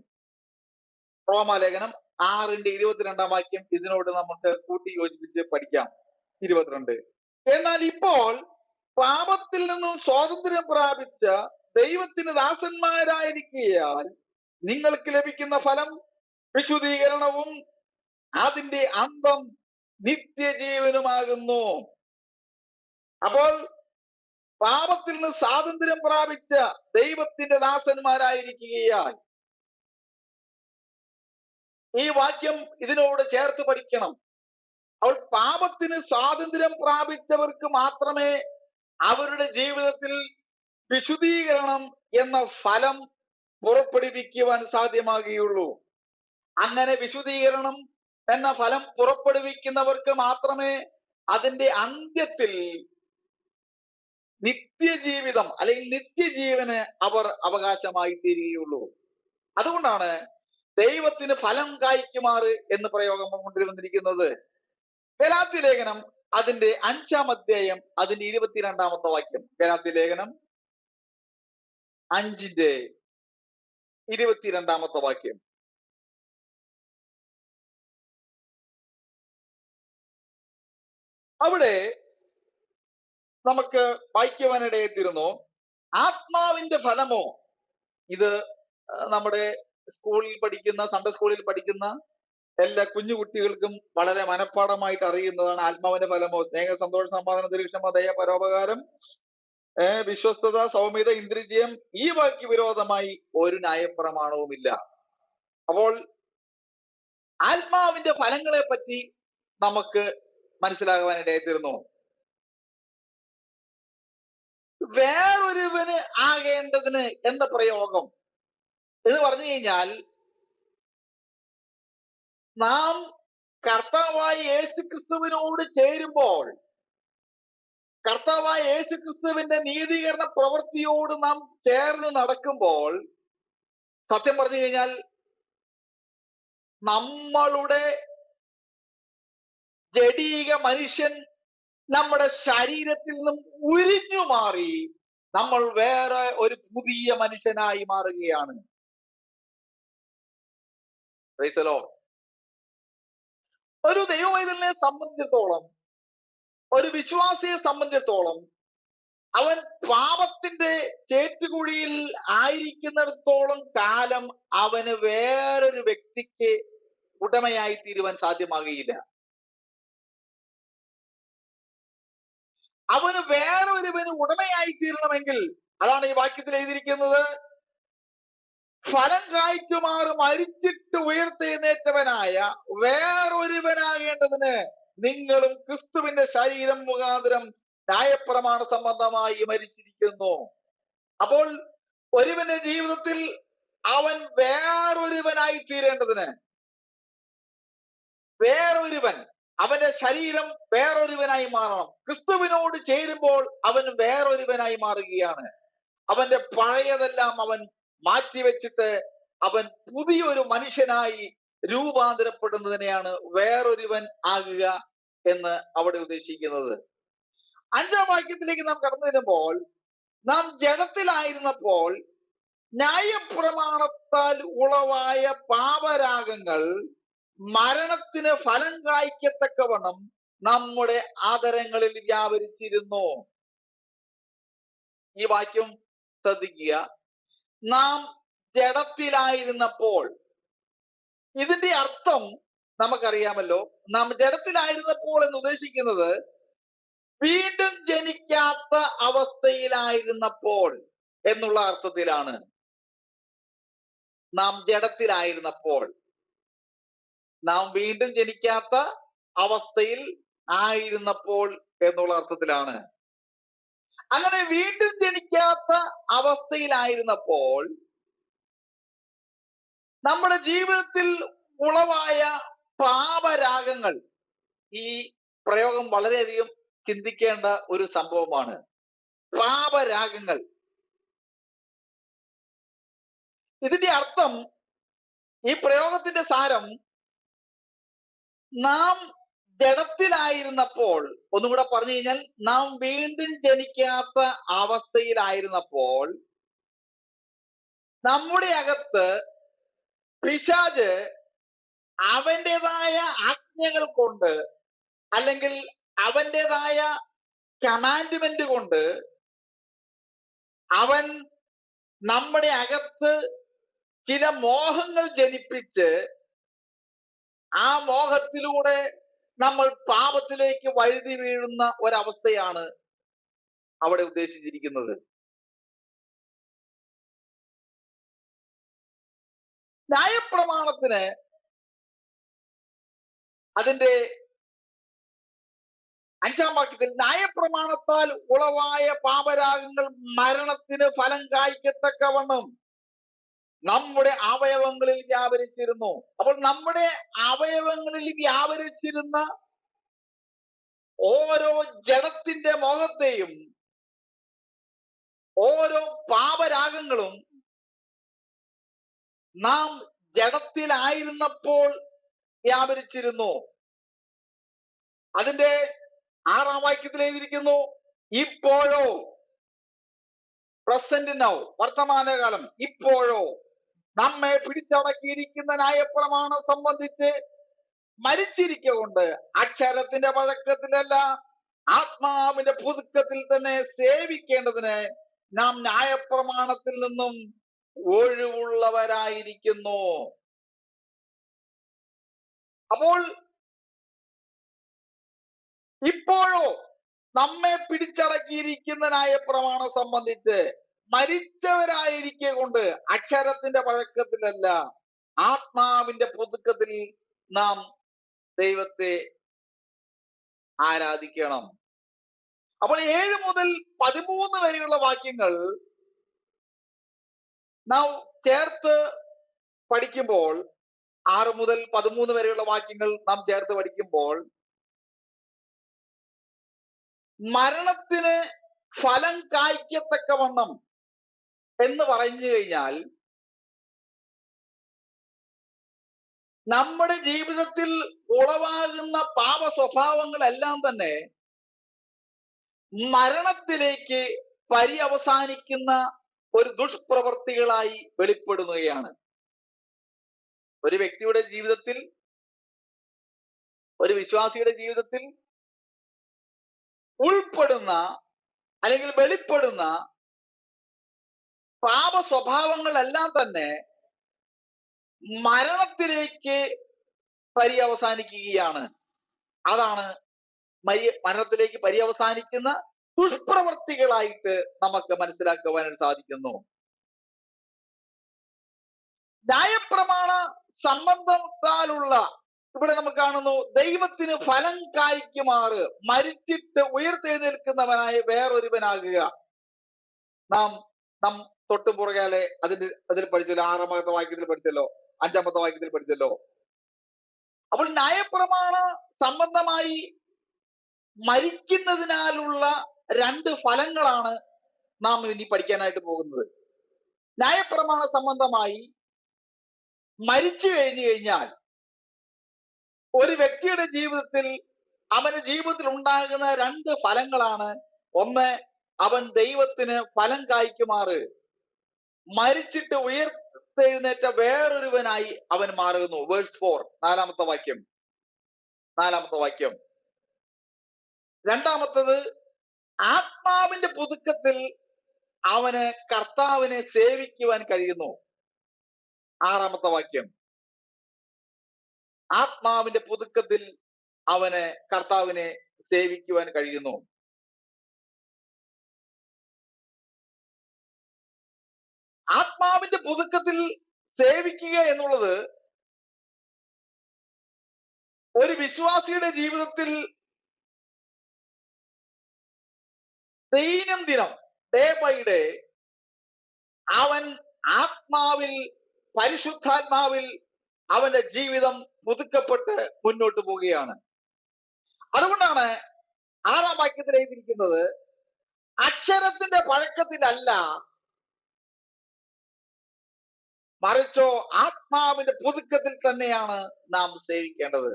റോമാലേഖനം 6-ന്റെ 22-ാം വാക്യം ഇതിനോട് നമുക്ക് കൂട്ടി യോജിപ്പിച്ച് പഠിക്കാം. 22, എന്നാൽ ഇപ്പോൾ പാപത്തിൽ നിന്നും സ്വാതന്ത്ര്യം പ്രാപിച്ച ദൈവത്തിന് ദാസന്മാരായിരിക്കയാൽ നിങ്ങൾക്ക് ലഭിക്കുന്ന ഫലം വിശുദ്ധീകരണവും അതിന്റെ അന്തം നിത്യജീവനുമാകുന്നു. അപ്പോൾ പാപത്തിൽ നിന്ന് സ്വാതന്ത്ര്യം പ്രാപിച്ച ദൈവത്തിന്റെ ദാസന്മാരായിരിക്കുകയാൽ, ഈ വാക്യം ഇതിനോട് ചേർത്ത് പഠിക്കണം. അപ്പോൾ പാപത്തിന് സ്വാതന്ത്ര്യം പ്രാപിച്ചവർക്ക് മാത്രമേ അവരുടെ ജീവിതത്തിൽ വിശുദ്ധീകരണം എന്ന ഫലം പുറപ്പെടുവിക്കുവാൻ സാധ്യമാകുകയുള്ളൂ. അങ്ങനെ വിശുദ്ധീകരണം എന്ന ഫലം പുറപ്പെടുവിക്കുന്നവർക്ക് മാത്രമേ അതിന്റെ അന്ത്യത്തിൽ നിത്യജീവിതം അല്ലെങ്കിൽ നിത്യജീവന് അവർ അവകാശമായി തീരുകയുള്ളൂ. അതുകൊണ്ടാണ് ദൈവത്തിന് ഫലം കായ്ക്കുമാറ് എന്ന് പ്രയോഗം കൊണ്ടുവന്നിരിക്കുന്നത്. ഗലാത്യ ലേഖനം അതിന്റെ 5-ാം അധ്യായം അതിന്റെ 22-ാമത്തെ വാക്യം, ഗലാത്യ ലേഖനം 5-ന്റെ 22-ാമത്തെ വാക്യം, അവിടെ നമുക്ക് വായിക്കുവാനിടയെത്തിരുന്നു, ആത്മാവിന്റെ ഫലമോ, ഇത് നമ്മുടെ സ്കൂളിൽ പഠിക്കുന്ന സൺഡേ സ്കൂളിൽ പഠിക്കുന്ന എല്ലാ കുഞ്ഞു കുട്ടികൾക്കും വളരെ മനഃപ്പാഠമായിട്ട് അറിയുന്നതാണ്. ആത്മാവിന്റെ ഫലമോ സ്നേഹ, സന്തോഷ, സമാധാനം, ദീർഘക്ഷമ, ദയ, പരോപകാരം, വിശ്വസ്തത, സൗമ്യത, ഇന്ദ്രിജയം, ഈ വാക്ക് വിരോധമായി ഒരു ന്യായപ്രമാണവുമില്ല. അപ്പോൾ ആത്മാവിന്റെ ഫലങ്ങളെ പറ്റി നമുക്ക് മനസ്സിലാകുവാനിടയായിത്തീരുന്നു. വേറൊരുവന് ആകേണ്ടതിന് എന്ന പ്രയോഗം എന്ന് പറഞ്ഞു കഴിഞ്ഞാൽ, നാം കർത്താവായ യേശു ക്രിസ്തുവിനോട് ചേരുമ്പോൾ, കർത്താവായ യേശു ക്രിസ്തുവിന്റെ നീതീകരണ പ്രവൃത്തിയോട് നാം ചേർന്ന് നടക്കുമ്പോൾ, സത്യം പറഞ്ഞു കഴിഞ്ഞാൽ നമ്മളുടെ ജഡീക മനുഷ്യൻ നമ്മുടെ ശരീരത്തിൽ നിന്നും ഉരിഞ്ഞു മാറി നമ്മൾ വേറെ ഒരു പുതിയ മനുഷ്യനായി മാറുകയാണ്. Price the Lord. ഒരു ദൈവവൈതലിനെ സംബന്ധിച്ചിടത്തോളം, ഒരു വിശ്വാസിയെ സംബന്ധിച്ചിടത്തോളം, അവൻ പാപത്തിന്റെ ചേറ്റുകുഴിയിൽ ആയിരിക്കുന്നിടത്തോളം കാലം അവന് വേറൊരു വ്യക്തിക്ക് ഉടമയായി തീരുവാൻ സാധ്യമാകുകയില്ല. അവന് വേറൊരുവന് ഉടമയായി തീരണമെങ്കിൽ, അതാണ് ഈ വാക്യത്തിൽ എഴുതിയിരിക്കുന്നത്, ഫലം കായ്ക്കുമാറ് മരിച്ചിട്ട് ഉയർത്തെഴുന്നേറ്റവനായ വേറൊരുവനാകേണ്ടതിന് നിങ്ങളും ക്രിസ്തുവിന്റെ ശരീരം മുഖാന്തരം ന്യായപ്രമാണ സംബന്ധമായി മരിച്ചിരിക്കുന്നു. അപ്പോൾ ഒരുവന്റെ ജീവിതത്തിൽ അവൻ വേറൊരുവനായി തീരേണ്ടതിന്, വേറൊരുവൻ, അവന്റെ ശരീരം വേറൊരുവനായി മാറണം. ക്രിസ്തുവിനോട് ചേരുമ്പോൾ അവൻ വേറൊരുവനായി മാറുകയാണ്. അവന്റെ പഴയതെല്ലാം അവൻ മാറ്റിവെച്ചിട്ട് അവൻ പുതിയൊരു മനുഷ്യനായി രൂപാന്തരപ്പെടുന്നതിനെയാണ് വേറൊരുവൻ ആകുക എന്ന് അവിടെ ഉദ്ദേശിക്കുന്നത്. 5-ാം വാക്യത്തിലേക്ക് നാം കടന്നു വരുമ്പോൾ, നാം ജഡത്തിലായിരുന്നപ്പോൾ ന്യായപ്രമാണത്താൽ ഉളവായ പാപരാഗങ്ങൾ മരണത്തിന് ഫലം കായ്ക്കത്തക്കവണ്ണം നമ്മുടെ ആദരങ്ങളിൽ വ്യാപരിച്ചിരുന്നു. ഈ വാക്യം ശ്രദ്ധിക്കുക. നാം ജഡത്തിലായിരുന്നപ്പോൾ, ഇതിന്റെ അർത്ഥം നമുക്കറിയാമല്ലോ. നാം ജഡത്തിലായിരുന്നപ്പോൾ എന്ന് ഉദ്ദേശിക്കുന്നത് വീണ്ടും ജനിക്കാത്ത അവസ്ഥയിലായിരുന്നപ്പോൾ എന്നുള്ള അർത്ഥത്തിലാണ്. നാം ജഡത്തിലായിരുന്നപ്പോൾ, നാം വീണ്ടും ജനിക്കാത്ത അവസ്ഥയിൽ ആയിരുന്നപ്പോൾ എന്നുള്ള അർത്ഥത്തിലാണ്. അങ്ങനെ വീണ്ടും ജനിക്കാത്ത അവസ്ഥയിലായിരുന്നപ്പോൾ നമ്മുടെ ജീവിതത്തിൽ ഉളവായ പാപരാഗങ്ങൾ, ഈ പ്രയോഗം വളരെയധികം ചിന്തിക്കേണ്ട ഒരു സംഭവമാണ്. പാപരാഗങ്ങൾ, ഇതിന്റെ അർത്ഥം, ഈ പ്രയോഗത്തിന്റെ സാരം, നാം ജഡത്തിലായിരുന്നപ്പോൾ, ഒന്നുകൂടെ പറഞ്ഞു കഴിഞ്ഞാൽ നാം വീണ്ടും ജനിക്കാത്ത അവസ്ഥയിലായിരുന്നപ്പോൾ നമ്മുടെ അകത്ത് പിശാച് അവന്റേതായ ആജ്ഞകൾ കൊണ്ട്, അല്ലെങ്കിൽ അവന്റേതായ കമാൻഡ്മെന്റ് കൊണ്ട് അവൻ നമ്മുടെ അകത്ത് ചില മോഹങ്ങൾ ജനിപ്പിച്ച് ആ മോഹത്തിലൂടെ നമ്മൾ പാപത്തിലേക്ക് വഴുതി വീഴുന്ന ഒരവസ്ഥയാണ് അവിടെ ഉദ്ദേശിച്ചിരിക്കുന്നത്. ന്യായപ്രമാണത്തിന് അതിന്റെ 5-ാം വാക്യത്തിൽ ന്യായപ്രമാണത്താൽ ഉളവായ പാപരാഗങ്ങൾ മരണത്തിന് ഫലം കായ്ക്കത്തക്കവണ്ണം നമ്മുടെ അവയവങ്ങളിൽ വ്യാപരിച്ചിരുന്നു. അപ്പോൾ നമ്മുടെ അവയവങ്ങളിൽ വ്യാപരിച്ചിരുന്ന ഓരോ ജഡത്തിന്റെ മോഹത്തെയും ഓരോ പാപരാഗങ്ങളും നാം ജഡത്തിലായിരുന്നപ്പോൾ വ്യാപരിച്ചിരുന്നു. അതിന്റെ 6-ാം വാക്യത്തിൽ എഴുതിയിരിക്കുന്നു, ഇപ്പോഴോ, പ്രസന്റ് നൗ, വർത്തമാനകാലം, ഇപ്പോഴോ നമ്മെ പിടിച്ചടക്കിയിരിക്കുന്ന ന്യായപ്രമാണം സംബന്ധിച്ച് മരിച്ചിരിക്കൊണ്ട് അക്ഷരത്തിന്റെ പഴക്കത്തിലല്ല ആത്മാവിന്റെ പുതുക്കത്തിൽ തന്നെ സേവിക്കേണ്ടതിന് നാം ന്യായപ്രമാണത്തിൽ നിന്നും ഒഴിവുള്ളവരായിരിക്കുന്നു. അപ്പോൾ ഇപ്പോഴോ നമ്മെ പിടിച്ചടക്കിയിരിക്കുന്ന ന്യായപ്രമാണം സംബന്ധിച്ച് മരിച്ചവരായിരിക്കെ കൊണ്ട് അക്ഷരത്തിന്റെ പഴക്കത്തിലല്ല ആത്മാവിന്റെ പുതുക്കത്തിൽ നാം ദൈവത്തെ ആരാധിക്കണം. അപ്പോൾ 7 മുതൽ 13 വരെയുള്ള വാക്യങ്ങൾ നാം ചേർത്ത് പഠിക്കുമ്പോൾ, 6 മുതൽ 13 വരെയുള്ള വാക്യങ്ങൾ നാം ചേർത്ത് പഠിക്കുമ്പോൾ, മരണത്തിന് ഫലം കായ്ക്കത്തക്കവണ്ണം എന്ന് പറഞ്ഞു കഴിഞ്ഞാൽ നമ്മുടെ ജീവിതത്തിൽ ഉളവാകുന്ന പാപ സ്വഭാവങ്ങളെല്ലാം തന്നെ മരണത്തിലേക്ക് പര്യവസാനിക്കുന്ന ഒരു ദുഷ്പ്രവൃത്തികളായി വെളിപ്പെടുകയാണ്. ഒരു വ്യക്തിയുടെ ജീവിതത്തിൽ, ഒരു വിശ്വാസിയുടെ ജീവിതത്തിൽ ഉൾപ്പെടുന്ന അല്ലെങ്കിൽ വെളിപ്പെടുന്ന പാപ സ്വഭാവങ്ങളെല്ലാം തന്നെ മരണത്തിലേക്ക് പര്യവസാനിക്കുകയാണ്. അതാണ് മരണത്തിലേക്ക് പര്യവസാനിക്കുന്ന ദുഷ്പ്രവൃത്തികളായിട്ട് നമുക്ക് മനസ്സിലാക്കുവാനായിട്ട് സാധിക്കുന്നു. ന്യായപ്രമാണ സംബന്ധത്താലുള്ള ഇവിടെ നമുക്ക് കാണുന്നു, ദൈവത്തിന് ഫലം കായ്ക്കുമാറ് മരിച്ചിട്ട് ഉയർത്തെഴുന്നേൽക്കുന്നവനായ വേറൊരുവനാകുക. നാം നാം തൊട്ടു പുറകെ അതിൽ പഠിച്ചല്ലോ, 6-ാമത്തെ വാക്യത്തിൽ പഠിച്ചല്ലോ, 5-ാമത്തെ വാക്യത്തിൽ പഠിച്ചല്ലോ. അപ്പോൾ ന്യായപ്രമാണ സംബന്ധമായി മരിക്കുന്നതിനാലുള്ള 2 ഫലങ്ങളാണ് നാം ഇനി പഠിക്കാനായിട്ട് പോകുന്നത്. ന്യായപ്രമാണ സംബന്ധമായി മരിച്ചു കഴിഞ്ഞു കഴിഞ്ഞാൽ ഒരു വ്യക്തിയുടെ ജീവിതത്തിൽ, അവന്റെ ജീവിതത്തിൽ ഉണ്ടാകുന്ന 2 ഫലങ്ങളാണ്. ഒന്ന്, അവൻ ദൈവത്തിന് ഫലം കായ്ക്കുമാറ് മരിച്ചിട്ട് ഉയർത്തെഴുന്നേറ്റ വേറൊരുവനായി അവൻ മാറുന്നു. വേഴ്സ് 4, 4-ാമത്തെ വാക്യം. രണ്ടാമത്തത്, ആത്മാവിന്റെ പുതുക്കത്തിൽ അവന് കർത്താവിനെ സേവിക്കുവാൻ കഴിയുന്നു. 6-ാമത്തെ വാക്യം. ആത്മാവിന്റെ പുതുക്കത്തിൽ അവന് കർത്താവിനെ സേവിക്കുവാൻ കഴിയുന്നു. ആത്മാവിന്റെ പുതുക്കത്തിൽ സേവിക്കുക എന്നുള്ളത് ഒരു വിശ്വാസിയുടെ ജീവിതത്തിൽ ദൈനംദിനം, ഡേ ബൈ ഡേ, അവൻ ആത്മാവിൽ, പരിശുദ്ധാത്മാവിൽ അവന്റെ ജീവിതം പുതുക്കപ്പെട്ട് മുന്നോട്ട് പോവുകയാണ്. അതുകൊണ്ടാണ് 6-ാം വാക്യത്തിൽ എഴുതിയിരിക്കുന്നത്, അക്ഷരത്തിന്റെ പഴക്കത്തിലല്ല, മറിച്ചോ ആത്മാവിന്റെ പുതുക്കത്തിൽ തന്നെയാണ് നാം സേവിക്കേണ്ടത്.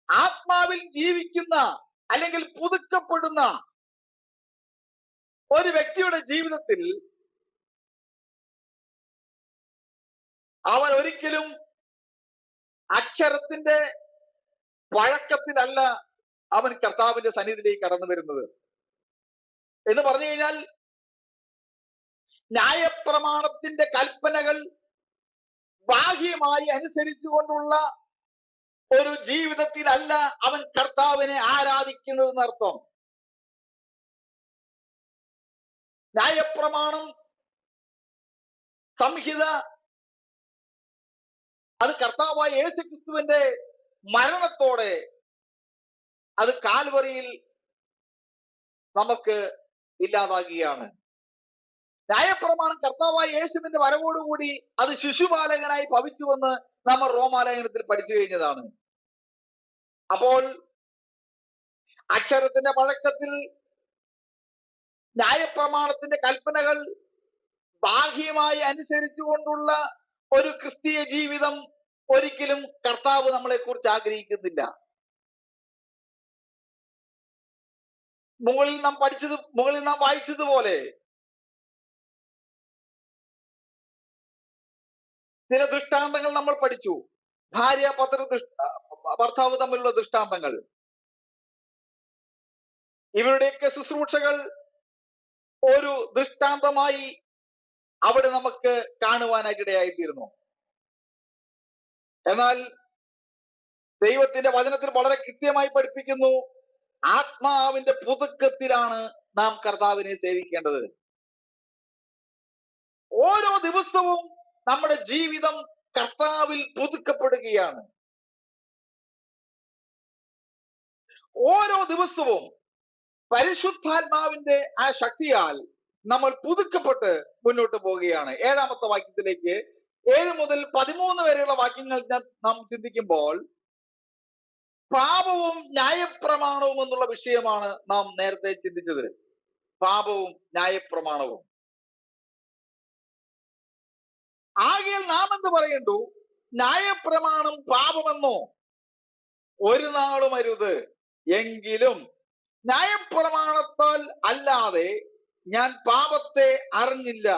ആത്മാവിൽ ജീവിക്കുന്ന അല്ലെങ്കിൽ പുതുക്കപ്പെടുന്ന ഒരു വ്യക്തിയുടെ ജീവിതത്തിൽ അവൻ ഒരിക്കലും അക്ഷരത്തിന്റെ പഴക്കത്തിലല്ല അവൻ കർത്താവിന്റെ സന്നിധിയിലേക്ക് കടന്നു വരുന്നത്. എന്ന് പറഞ്ഞു കഴിഞ്ഞാൽ, ന്യായപ്രമാണത്തിന്റെ കൽപ്പനകൾ ബാഹ്യമായി അനുസരിച്ചുകൊണ്ടുള്ള ഒരു ജീവിതത്തിലല്ല അവൻ കർത്താവിനെ ആരാധിക്കുന്നതെന്നർത്ഥം. ന്യായപ്രമാണം, സംഹിത, അത് കർത്താവായ യേശുക്രിസ്തുവിന്റെ മരണത്തോടെ അത് കാൽവറിയിൽ നമുക്ക് ഇല്ലാതാകുകയാണ്. ന്യായപ്രമാണം കർത്താവായ യേശുവിന്റെ വരവോടുകൂടി അത് ശിശുപാലകനായി ഭവിച്ചുവെന്ന് നമ്മൾ റോമാലേഖനത്തിൽ പഠിച്ചു കഴിഞ്ഞതാണ്. അപ്പോൾ അക്ഷരത്തിന്റെ പഴക്കത്തിൽ ന്യായപ്രമാണത്തിന്റെ കൽപ്പനകൾ ബാഹ്യമായി അനുസരിച്ചുകൊണ്ടുള്ള ഒരു ക്രിസ്തീയ ജീവിതം ഒരിക്കലും കർത്താവ് നമ്മളെ കുറിച്ച് ആഗ്രഹിക്കുന്നില്ല. മുകളിൽ നാം വായിച്ചതുപോലെ ചില ദൃഷ്ടാന്തങ്ങൾ നമ്മൾ പഠിച്ചു. ഭർത്താവ് തമ്മിലുള്ള ദൃഷ്ടാന്തങ്ങൾ. ഇവരുടെയൊക്കെ ശുശ്രൂഷകൾ ഒരു ദൃഷ്ടാന്തമായി അവിടെ നമുക്ക് കാണുവാനായിട്ടിടയായിത്തീരുന്നു. എന്നാൽ ദൈവത്തിന്റെ വചനത്തിൽ വളരെ കൃത്യമായി പഠിപ്പിക്കുന്നു, ആത്മാവിന്റെ പുതുക്കത്തിലാണ് നാം കർത്താവിനെ സേവിക്കേണ്ടത്. ഓരോ ദിവസവും നമ്മുടെ ജീവിതം കർത്താവിൽ പുതുക്കപ്പെടുകയാണ്. ഓരോ ദിവസവും പരിശുദ്ധാത്മാവിന്റെ ആ ശക്തിയാൽ നമ്മൾ പുതുക്കപ്പെട്ട് മുന്നോട്ട് പോവുകയാണ്. 7-ാമത്തെ വാക്യത്തിലേക്ക്, 7 മുതൽ 13 വരെയുള്ള വാക്യങ്ങൾ നാം ചിന്തിക്കുമ്പോൾ, പാപവും ന്യായപ്രമാണവും എന്നുള്ള വിഷയമാണ് നാം നേരത്തെ ചിന്തിച്ചത്. പാപവും ന്യായപ്രമാണവും. ആകയാൽ നാം എന്ത് പറയണ്ടു? ന്യായപ്രമാണം പാപമെന്നോ? ഒരു നാളും അരുത്. എങ്കിലും ന്യായപ്രമാണത്താൽ അല്ലാതെ ഞാൻ പാപത്തെ അറിഞ്ഞില്ല.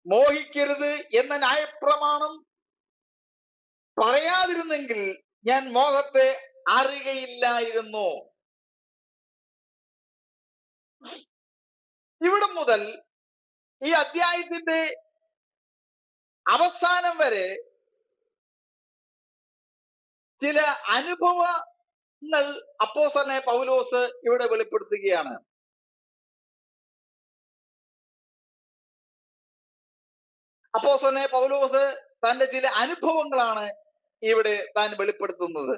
മോഹിക്കരുത് എന്ന ന്യായപ്രമാണം പറയാതിരുന്നെങ്കിൽ ഞാൻ മോഹത്തെ അറിയുകയില്ലായിരുന്നു. ഇവിടം മുതൽ ഈ അധ്യായത്തിന്റെ അവസാനം വരെ ചില അനുഭവങ്ങൾ അപ്പോസ്തലനായ പൗലോസ് ഇവിടെ വെളിപ്പെടുത്തുകയാണ്. അപ്പോസ്തലനായ പൗലോസ് തന്റെ ചില അനുഭവങ്ങളാണ് ഇവിടെ താൻ വെളിപ്പെടുത്തുന്നത്.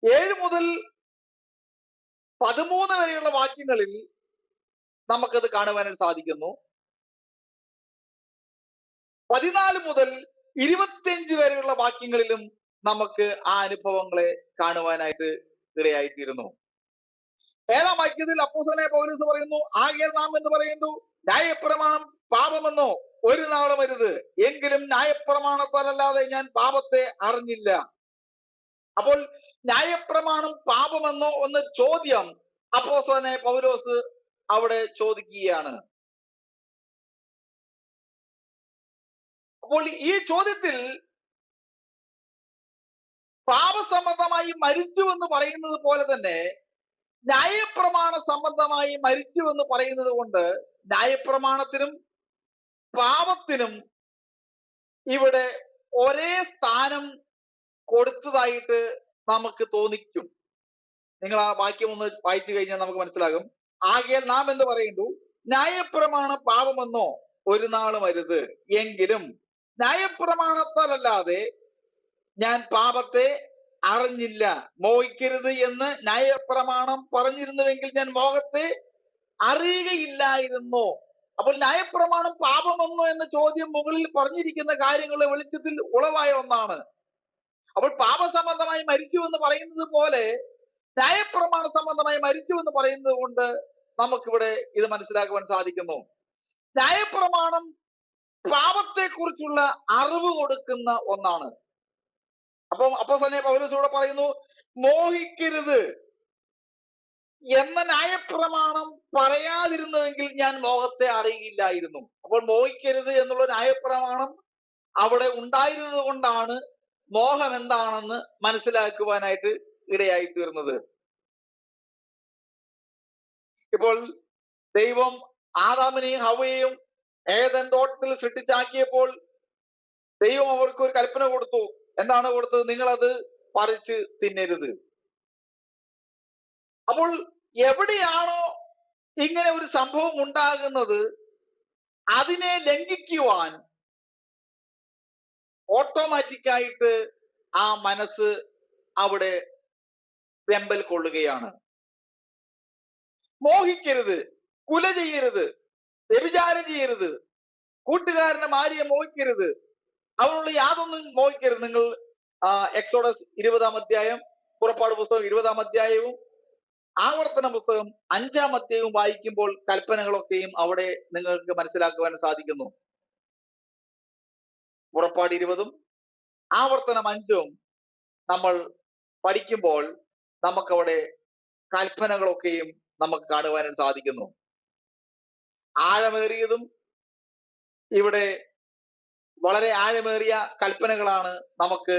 7 മുതൽ 13 വരെയുള്ള വാക്യങ്ങളിൽ നമുക്കത് കാണുവാനായിട്ട് സാധിക്കുന്നു. 14 മുതൽ 25 വരെയുള്ള വാക്യങ്ങളിലും നമുക്ക് ആ അനുഭവങ്ങളെ കാണുവാനായിട്ട് ഇടയായിത്തീരുന്നു. 7-ാം വാക്യത്തിൽ അപ്പോസ്തലനായ പൗലോസ് പറയുന്നു, ആകയാൽ നാം എന്ന് പറയുന്നു, ന്യായപ്രമാണം പാപമെന്നോ ഒരു നാളും അരുത്, എങ്കിലും ന്യായപ്രമാണത്താലല്ലാതെ ഞാൻ പാപത്തെ അറിഞ്ഞില്ല. അപ്പോൾ ന്യായപ്രമാണം പാപമെന്നോ എന്ന ചോദ്യം അപ്പോസ്തലനായ പൗലോസ് അവിടെ ചോദിക്കുകയാണ്. അപ്പോൾ ഈ ചോദ്യത്തിൽ പാപസംബന്ധമായി മരിച്ചു എന്ന് പറയുന്നത് പോലെ തന്നെ ന്യായപ്രമാണ സംബന്ധമായി മരിച്ചു എന്ന് പറയുന്നത് കൊണ്ട് ന്യായപ്രമാണത്തിനും പാപത്തിനും ഇവിടെ ഒരേ സ്ഥാനം കൊടുത്തതായിട്ട് നമുക്ക് തോന്നിക്കും. നിങ്ങൾ ആ വാക്യം ഒന്ന് വായിച്ചു കഴിഞ്ഞാൽ നമുക്ക് മനസ്സിലാകും. ആകയാൽ നാം എന്ന് പറയുന്നു, ന്യായപ്രമാണം പാപമെന്നോ ഒരു നാളും അരുത്, എങ്കിലും ന്യായപ്രമാണത്താലല്ലാതെ ഞാൻ പാപത്തെ അറിഞ്ഞില്ല. മോഹിക്കരുത് എന്ന് ന്യായപ്രമാണം പറഞ്ഞിരുന്നുവെങ്കിൽ ഞാൻ മോഹത്തെ അറിയുകയില്ലായിരുന്നു. അപ്പോൾ ന്യായപ്രമാണം പാപമെന്നോ എന്ന ചോദ്യം മുകളിൽ പറഞ്ഞിരിക്കുന്ന കാര്യങ്ങളുടെ വെളിച്ചത്തിൽ ഉളവായ ഒന്നാണ്. അപ്പോൾ പാപസംബന്ധമായി മരിച്ചു എന്ന് പറയുന്നത് പോലെ ന്യായപ്രമാണ സംബന്ധമായി മരിച്ചു എന്ന് പറയുന്നത് കൊണ്ട് നമുക്കിവിടെ ഇത് മനസ്സിലാക്കുവാൻ സാധിക്കുന്നു. ന്യായപ്രമാണം പാപത്തെ കുറിച്ചുള്ള അറിവ് കൊടുക്കുന്ന ഒന്നാണ്. അപ്പം അപ്പോസ്തലനായ പൗലോസ് ഇവിടെ പറയുന്നു, മോഹിക്കരുത് എന്ന ന്യായപ്രമാണം പറയാതിരുന്നുവെങ്കിൽ ഞാൻ മോഹത്തെ അറിയില്ലായിരുന്നു. അപ്പോൾ മോഹിക്കരുത് എന്നുള്ള ന്യായപ്രമാണം അവിടെ ഉണ്ടായിരുന്നത് കൊണ്ടാണ് മോഹം എന്താണെന്ന് മനസ്സിലാക്കുവാനായിട്ട് ഇടയായി തീർന്നത്. ഇപ്പോൾ ദൈവം ആദാമിനെയും ഹവ്വയെയും ഏദൻ തോട്ടത്തിൽ സൃഷ്ടിച്ചാക്കിയപ്പോൾ ദൈവം അവർക്ക് ഒരു കൽപ്പന കൊടുത്തു. എന്താണ് കൊടുത്തത്? നിങ്ങളത് പറിച്ച് തിന്നരുത്. അപ്പോൾ എവിടെയാണോ ഇങ്ങനെ ഒരു സംഭവം ഉണ്ടാകുന്നത് അതിനെ ലംഘിക്കുവാൻ ഓട്ടോമാറ്റിക്കായിട്ട് ആ മനസ്സ് അവിടെ വെമ്പൽ കൊള്ളുകയാണ്. മോഹിക്കരുത്, കുല ചെയ്യരുത്, വ്യഭിചാരം ചെയ്യരുത്, കൂട്ടുകാരന്റെ ഭാര്യയെ മോഹിക്കരുത്, അവനുള്ള യാതൊന്നും മോഹിക്കരുത്. നിങ്ങൾ എക്സോഡസ് 20-ാം അധ്യായം, പുറപ്പാട് പുസ്തകം 20-ാം അധ്യായവും ആവർത്തന പുസ്തകം 5-ാം അധ്യായവും വായിക്കുമ്പോൾ കൽപ്പനകളൊക്കെയും അവിടെ നിങ്ങൾക്ക് മനസ്സിലാക്കുവാൻ സാധിക്കുന്നു. പുറപ്പാട് 20-ഉം ആവർത്തനം 5-ഉം നമ്മൾ പഠിക്കുമ്പോൾ നമുക്കവിടെ കൽപ്പനകളൊക്കെയും നമുക്ക് കാണുവാനായിട്ട് സാധിക്കുന്നു. ആഴമേറിയതും ഇവിടെ വളരെ ആഴമേറിയ കൽപ്പനകളാണ് നമുക്ക്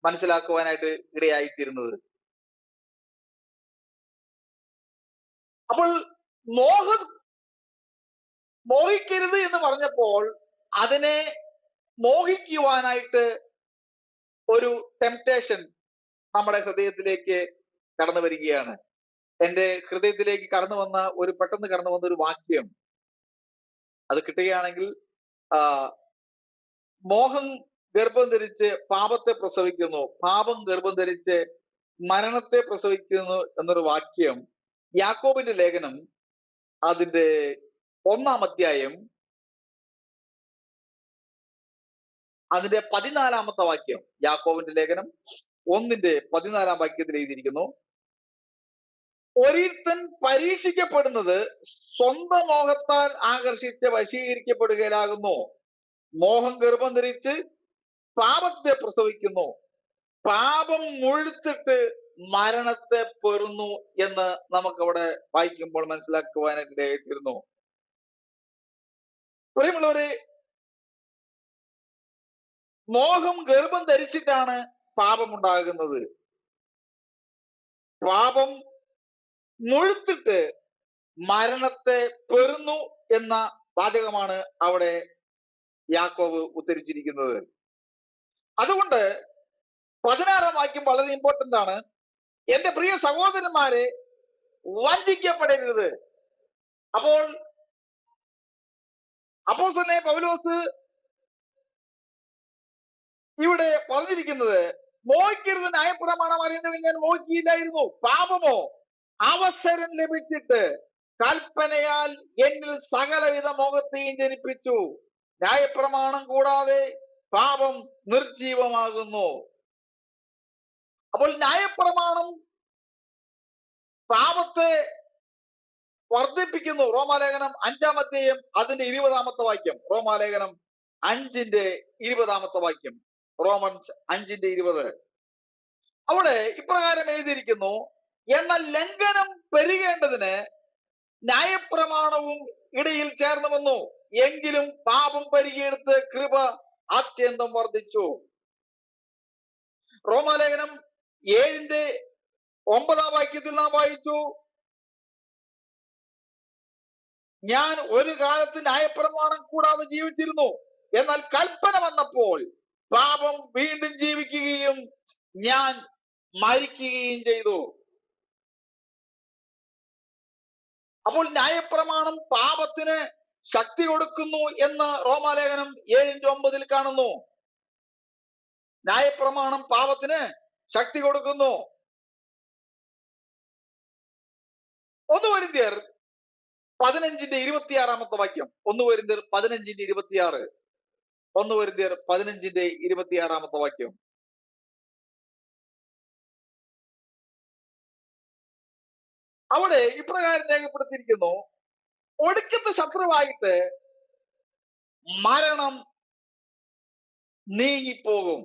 മനസ്സിലാക്കുവാനായിട്ട് ഇടയായിത്തീരുന്നത്. അപ്പോൾ മോഹിക്കരുത് എന്ന് പറഞ്ഞപ്പോൾ അതിനെ മോഹിക്കുവാനായിട്ട് ഒരു ടെംപ്ടേഷൻ നമ്മുടെ ഹൃദയത്തിലേക്ക് കടന്നു വരികയാണ്. എന്റെ ഹൃദയത്തിലേക്ക് പെട്ടെന്ന് കടന്നു വന്ന ഒരു വാക്യം അത് കിട്ടുകയാണെങ്കിൽ, മോഹം ഗർഭം ധരിച്ച് പാപത്തെ പ്രസവിക്കുന്നു, പാപം ഗർഭം ധരിച്ച് മരണത്തെ പ്രസവിക്കുന്നു എന്നൊരു വാക്യം യാക്കോബിന്റെ ലേഖനം അതിന്റെ 1-ാം അധ്യായം അതിന്റെ 14-ാമത്തെ വാക്യം, യാക്കോബിന്റെ ലേഖനം 1-ന്റെ 14-ാം വാക്യത്തിൽ എഴുതിയിരിക്കുന്നു, ഒരുത്തൻ പരീക്ഷിക്കപ്പെടുന്നത് സ്വന്തം മോഹത്താൽ ആകർഷിച്ച് വശീകരിക്കപ്പെടുകയാകുന്നു. മോഹം ഗർഭം ധരിച്ച് പാപത്തെ പ്രസവിക്കുന്നു, പാപം മുഴുത്തിട്ട് മരണത്തെ പെറുന്നു എന്ന് നമുക്കവിടെ വായിക്കുമ്പോൾ മനസ്സിലാക്കുവാനായിട്ട് ഇടയായിത്തീരുന്നു. പ്രിയമുള്ളവരെ, മോഹം ഗർഭം ധരിച്ചിട്ടാണ് പാപമുണ്ടാകുന്നത്. പാപം മുഴുത്തിട്ട് മരണത്തെ പെറുന്നു എന്ന വാചകമാണ് അവിടെ യാക്കോബ് ഉദ്ധരിച്ചിരിക്കുന്നത്. അതുകൊണ്ട് 16-ാം വാക്യം വളരെ ഇമ്പോർട്ടന്റ് ആണ്. എന്റെ പ്രിയ സഹോദരന്മാരെ, വഞ്ചിക്കപ്പെടരുത്. അപ്പോൾ അപ്പോസ്തലനായ പൗലോസ് ഇവിടെ പറഞ്ഞിരിക്കുന്നത്, മോഹിക്കരുത്, ന്യായപ്രമാണം അറിയുന്നവൻ ഞാൻ മോഹിക്കില്ലായിരുന്നു. പാപമോ അവസരം ലഭിച്ചിട്ട് കൽപ്പനയാൽ എന്നിൽ സകലവിധ മോഹത്തെയും ജനിപ്പിച്ചു. ന്യായപ്രമാണം കൂടാതെ പാപം നിർജീവമാകുന്നു. അപ്പോൾ ന്യായപ്രമാണം പാപത്തെ വർദ്ധിപ്പിക്കുന്നു. റോമാലേഖനം 5-ാം അധ്യായം അതിന്റെ 20-ാമത്തെ വാക്യം. റോമാലേഖനം 5-ന്റെ 20-ാമത്തെ വാക്യം. റോമൻസ് 5-ന്റെ 20. അവിടെ ഇപ്രകാരം എഴുതിയിരിക്കുന്നു, എന്നാൽ ലംഘനം പെരുകേണ്ടതിന് ന്യായപ്രമാണവും ഇടയിൽ ചേർന്ന് വന്നു, എങ്കിലും പാപം പെരുകിയെടുത്ത് കൃപ അത്യന്തം വർദ്ധിച്ചു. റോമാലേഖനം 7-ന്റെ 9-ാം വാക്യത്തിൽ നാം വായിച്ചു, ഞാൻ ഒരു കാലത്ത് ന്യായപ്രമാണം കൂടാതെ ജീവിച്ചിരുന്നു, എന്നാൽ കൽപ്പന വന്നപ്പോൾ പാപം വീണ്ടും ജീവിക്കുകയും ഞാൻ മരിക്കുകയും ചെയ്തു. അപ്പോൾ ന്യായപ്രമാണം പാപത്തിന് ശക്തി കൊടുക്കുന്നു എന്ന് റോമാലേഖനം 7-9 കാണുന്നു. ന്യായപ്രമാണം പാപത്തിന് ശക്തി കൊടുക്കുന്നു. 1 കൊരിന്ത്യർ 15-ന്റെ 26-ാമത്തെ വാക്യം. 1 കൊരിന്ത്യർ 15-ന്റെ 26. 1 കൊരിന്ത്യർ 15-ന്റെ 26-ാമത്തെ വാക്യം. അവിടെ ഇപ്രകാരം രേഖപ്പെടുത്തിയിരിക്കുന്നു, ഒടുക്കത്തെ ശത്രുവായിട്ട് മരണം നീങ്ങിപ്പോകും.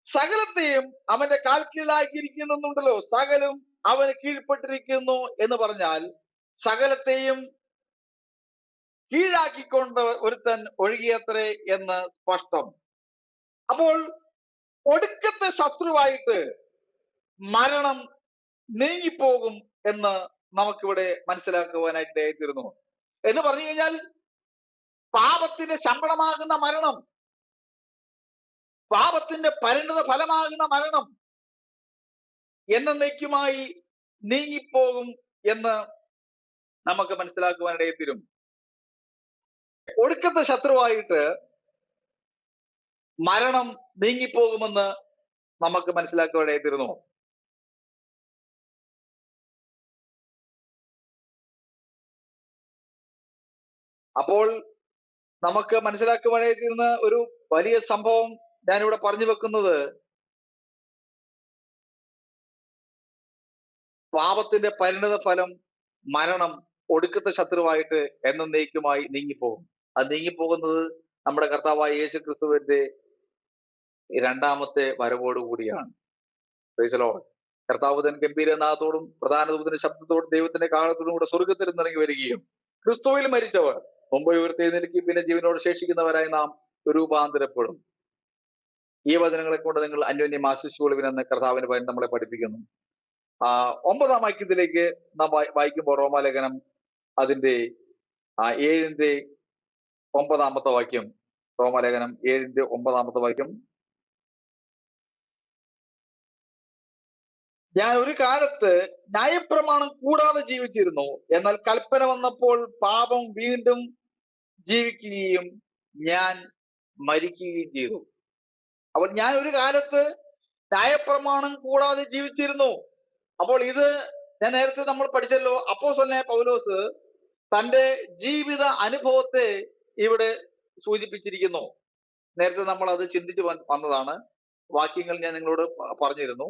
സകലത്തെയും അവന്റെ കാൽ കീഴിലാക്കിയിരിക്കുന്നുണ്ടല്ലോ, സകലും അവന് കീഴ്പ്പെട്ടിരിക്കുന്നു എന്ന് പറഞ്ഞാൽ സകലത്തെയും കീഴാക്കിക്കൊണ്ട് ഒരുത്തൻ ഒഴുകിയത്രേ എന്ന് സ്പഷ്ടം. അപ്പോൾ ഒടുക്കത്തെ ശത്രുവായിട്ട് മരണം നീങ്ങിപ്പോകും എന്ന് നമുക്കിവിടെ മനസ്സിലാക്കുവാനായിട്ട് തീർന്നു. എന്ന് പറഞ്ഞു കഴിഞ്ഞാൽ പാപത്തിന്റെ ശമ്പളമാകുന്ന മരണം, പാപത്തിന്റെ പരിണിത ഫലമാകുന്ന മരണം എന്നേക്കുമായി നീങ്ങിപ്പോകും എന്ന് നമുക്ക് മനസ്സിലാക്കുവാനിടയിൽ തീരും. ഒടുക്കത്തെ ശത്രുവായിട്ട് മരണം നീങ്ങിപ്പോകുമെന്ന് നമുക്ക് മനസ്സിലാക്കുവാനിടയിൽ തീർന്നു. അപ്പോൾ നമുക്ക് മനസ്സിലാക്കുവാനിടയിൽ തീർന്ന ഒരു വലിയ സംഭവം ഞാനിവിടെ പറഞ്ഞു വെക്കുന്നത്, പാപത്തിന്റെ പരിണിത ഫലം മരണം ഒടുക്കത്തെ ശത്രുവായിട്ട് എന്നേക്കുമായി നീങ്ങിപ്പോകും. അത് നീങ്ങിപ്പോകുന്നത് നമ്മുടെ കർത്താവായ യേശു ക്രിസ്തുവിന്റെ 2ാമത്തെ വരവോടുകൂടിയാണ്. Praise the lord. കർത്താവ് തൻ ഗംഭീരനാഥത്തോടും പ്രധാന ദൂതന്റെ ശബ്ദത്തോടും ദൈവത്തിന്റെ കാലത്തോടും കൂടെ സ്വർഗത്തിൽ നിന്നിറങ്ങി വരികയും ക്രിസ്തുവിൽ മരിച്ചവർ മുമ്പ് ഉയർത്തെഴുന്നേൽക്കി പിന്നെ ജീവനോട് ശേഷിക്കുന്നവരായി നാം രൂപാന്തരപ്പെടും. ഈ വചനങ്ങളെ കൊണ്ട് നിങ്ങൾ അന്യോന്യം ആശിച്ചുകൊള്ളുവിനെന്ന് കർത്താവിന്റെ വചനം നമ്മളെ പഠിപ്പിക്കുന്നു. 9-ാം വാക്യത്തിലേക്ക് നാം വായിക്കുമ്പോൾ റോമാലേഖനം അതിന്റെ 7-ന്റെ 9-ാമത്തെ വാക്യം. റോമാലേഖനം 7-ന്റെ 9-ാമത്തെ വാക്യം. ഞാൻ ഒരു കാലത്ത് ന്യായപ്രമാണം കൂടാതെ ജീവിച്ചിരുന്നു, എന്നാൽ കൽപ്പന വന്നപ്പോൾ പാപം വീണ്ടും ജീവിക്കുകയും ഞാൻ മരിക്കുകയും ചെയ്തു. അപ്പോൾ ഞാൻ ഒരു കാലത്ത് ന്യായപ്രമാണം കൂടാതെ ജീവിച്ചിരുന്നു. അപ്പോൾ ഇത് ഞാൻ നേരത്തെ നമ്മൾ പഠിച്ചല്ലോ, അപ്പോസ്തലനായ പൗലോസ് തന്റെ ജീവിത അനുഭവത്തെ ഇവിടെ സൂചിപ്പിച്ചിരിക്കുന്നു. നേരത്തെ നമ്മൾ അത് ചിന്തിച്ച് വന്നതാണ്, വാക്യങ്ങൾ ഞാൻ നിങ്ങളോട് പറഞ്ഞിരുന്നു.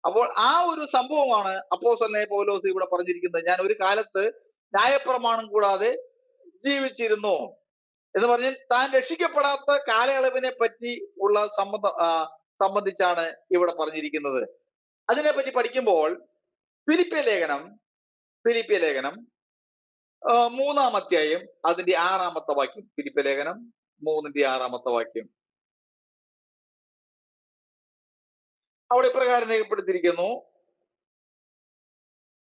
അപ്പോൾ ആ ഒരു സംഭവമാണ് അപ്പോസ്തലനായ പൗലോസ് ഇവിടെ പറഞ്ഞിരിക്കുന്നത്. ഞാൻ ഒരു കാലത്ത് ന്യായപ്രമാണം കൂടാതെ ജീവിച്ചിരുന്നു എന്ന് പറഞ്ഞ് താൻ രക്ഷിക്കപ്പെടാത്ത കാലയളവിനെ പറ്റി ഉള്ള സംബന്ധിച്ചാണ് ഇവിടെ പറഞ്ഞിരിക്കുന്നത്. അതിനെപ്പറ്റി പഠിക്കുമ്പോൾ ഫിലിപ്പിയ ലേഖനം 3-ാം അധ്യായം അതിന്റെ 6-ാമത്തെ വാക്യം. ഫിലിപ്പിയ ലേഖനം 3-ന്റെ 6-ാമത്തെ വാക്യം. അവിടെ ഇപ്രകാരം രേഖപ്പെടുത്തിയിരിക്കുന്നു,